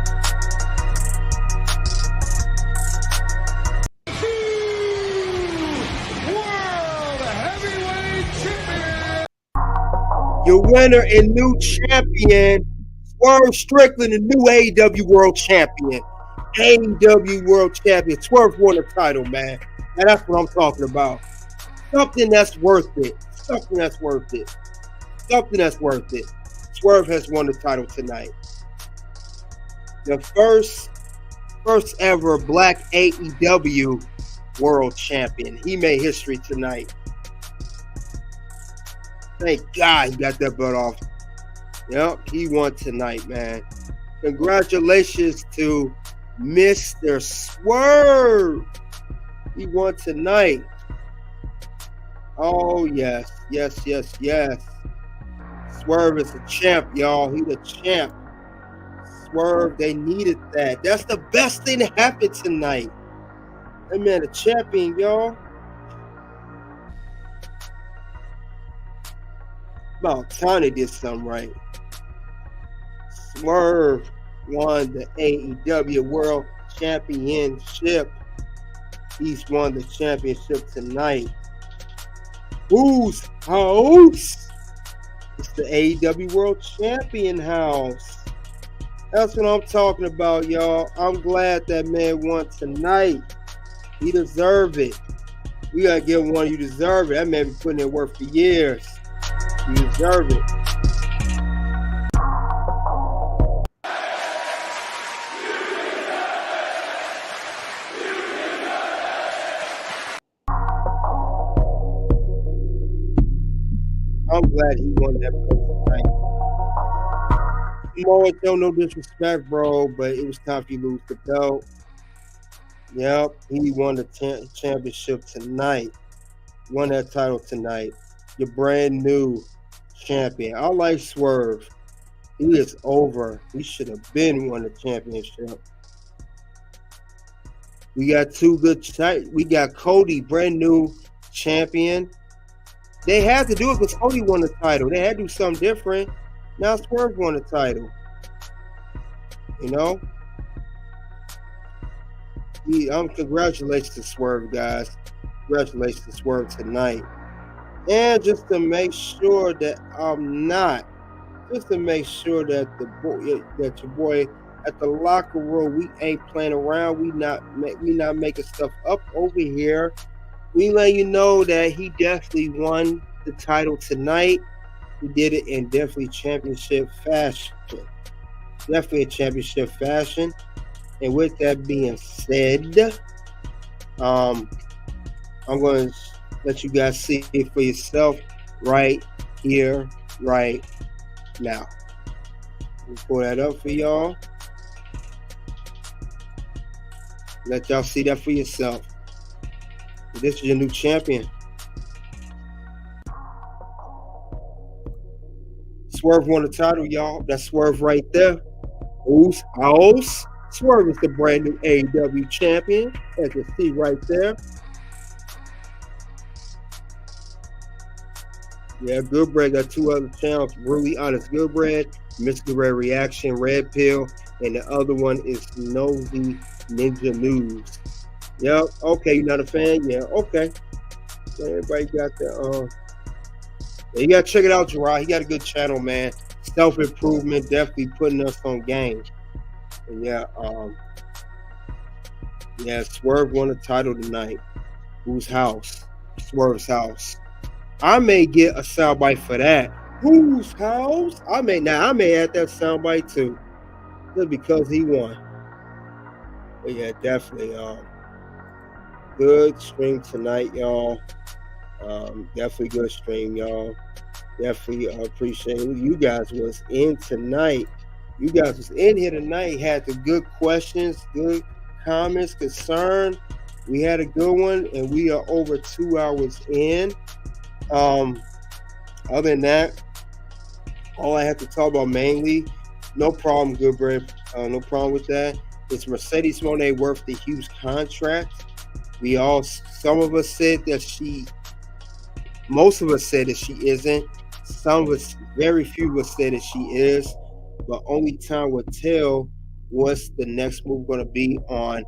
World Heavyweight Champion! Your winner and new champion, Swerve Strickland, the new AEW World Champion. AEW World Champion. Swerve won the title, man. And that's what I'm talking about. Something that's worth it. Swerve Swerve has won the title tonight. The first ever black AEW world champion. He made history tonight. Thank God he got that belt off. Yep, he won tonight, man. Congratulations to Mr. Swerve. He won tonight. Oh, yes. Swerve is a champ, y'all. He's a champ. Swerve, they needed that. That's the best thing that happened tonight. That man, a champion, y'all. About time they did something right. Swerve won the AEW World Championship. He's won the championship tonight. Whose house? It's the AEW World Champion house. That's what I'm talking about, y'all. I'm glad that man won tonight. He deserved it. We gotta give one you deserve it. That man been putting in work for years. You deserve it. I'm glad he won that belt tonight. Mone, no disrespect, bro, but it was time for you to lose the belt. Yep, he won the championship tonight. Won that title tonight. Your brand new champion. I like Swerve. He is over. He should have been won the championship. We got two good. We got Cody, brand new champion. They had to do it because Cody won the title. They had to do something different. Now Swerve won the title. You know? Congratulations to Swerve, guys. Congratulations to Swerve tonight. And just to make sure that your boy at the locker room, we ain't playing around. We not making stuff up over here. We let you know that he definitely won the title tonight. He did it in definitely championship fashion. Definitely a championship fashion. And with that being said, I'm going to let you guys see it for yourself right here, right now. Let me pull that up for y'all. Let y'all see that for yourself. This is your new champion. Swerve won the title, y'all. That's Swerve right there. Whose house? Swerve is the brand new AEW champion, as you see right there. Yeah, Goodbread got two other channels. Really Honest Goodbread, Miss Goodbread Reaction, Red Pill, and the other one is Nosy Ninja News. Yep. Okay, you're not a fan? Yeah. Okay. So everybody got the yeah, you gotta check it out, Gerard. He got a good channel, man. Self-improvement, definitely putting us on game. And yeah, Swerve won the title tonight. Whose house? Swerve's house. I may get a soundbite for that. Whose house? I may add that soundbite too. Just because he won. But yeah, definitely good stream tonight, y'all. Definitely good stream, y'all. Definitely appreciate it. You guys was in tonight. You guys was in here tonight. Had the good questions, good comments, concern. We had a good one, and we are over 2 hours in. Other than that, all I have to talk about mainly, no problem, Goodbread. No problem with that. It's Mercedes Moné worth the huge contract. Some of us said that most of us said that she isn't. Some of us, very few of us said that she is. But only time will tell what's the next move going to be on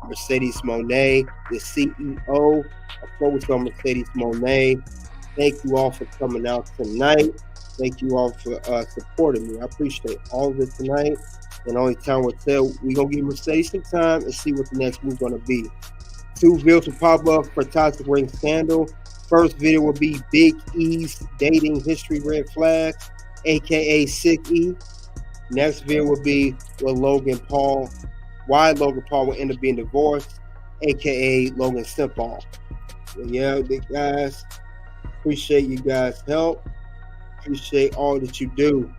Mercedes Moné, the CEO. I focus on Mercedes Moné. Thank you all for coming out tonight. Thank you all for supporting me. I appreciate all of it tonight. And only time will tell. We're going to give Mercedes some time and see what the next move is going to be. 2 videos will pop up for Toxic Ring Scandal. First video will be Big E's dating history red flags. aka Sick E. Next video will be with Logan Paul. Why Logan Paul will end up being divorced, aka Logan Simpal. Yeah, guys, appreciate you guys' help. Appreciate all that you do.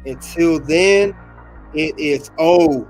Until then, it is OUT.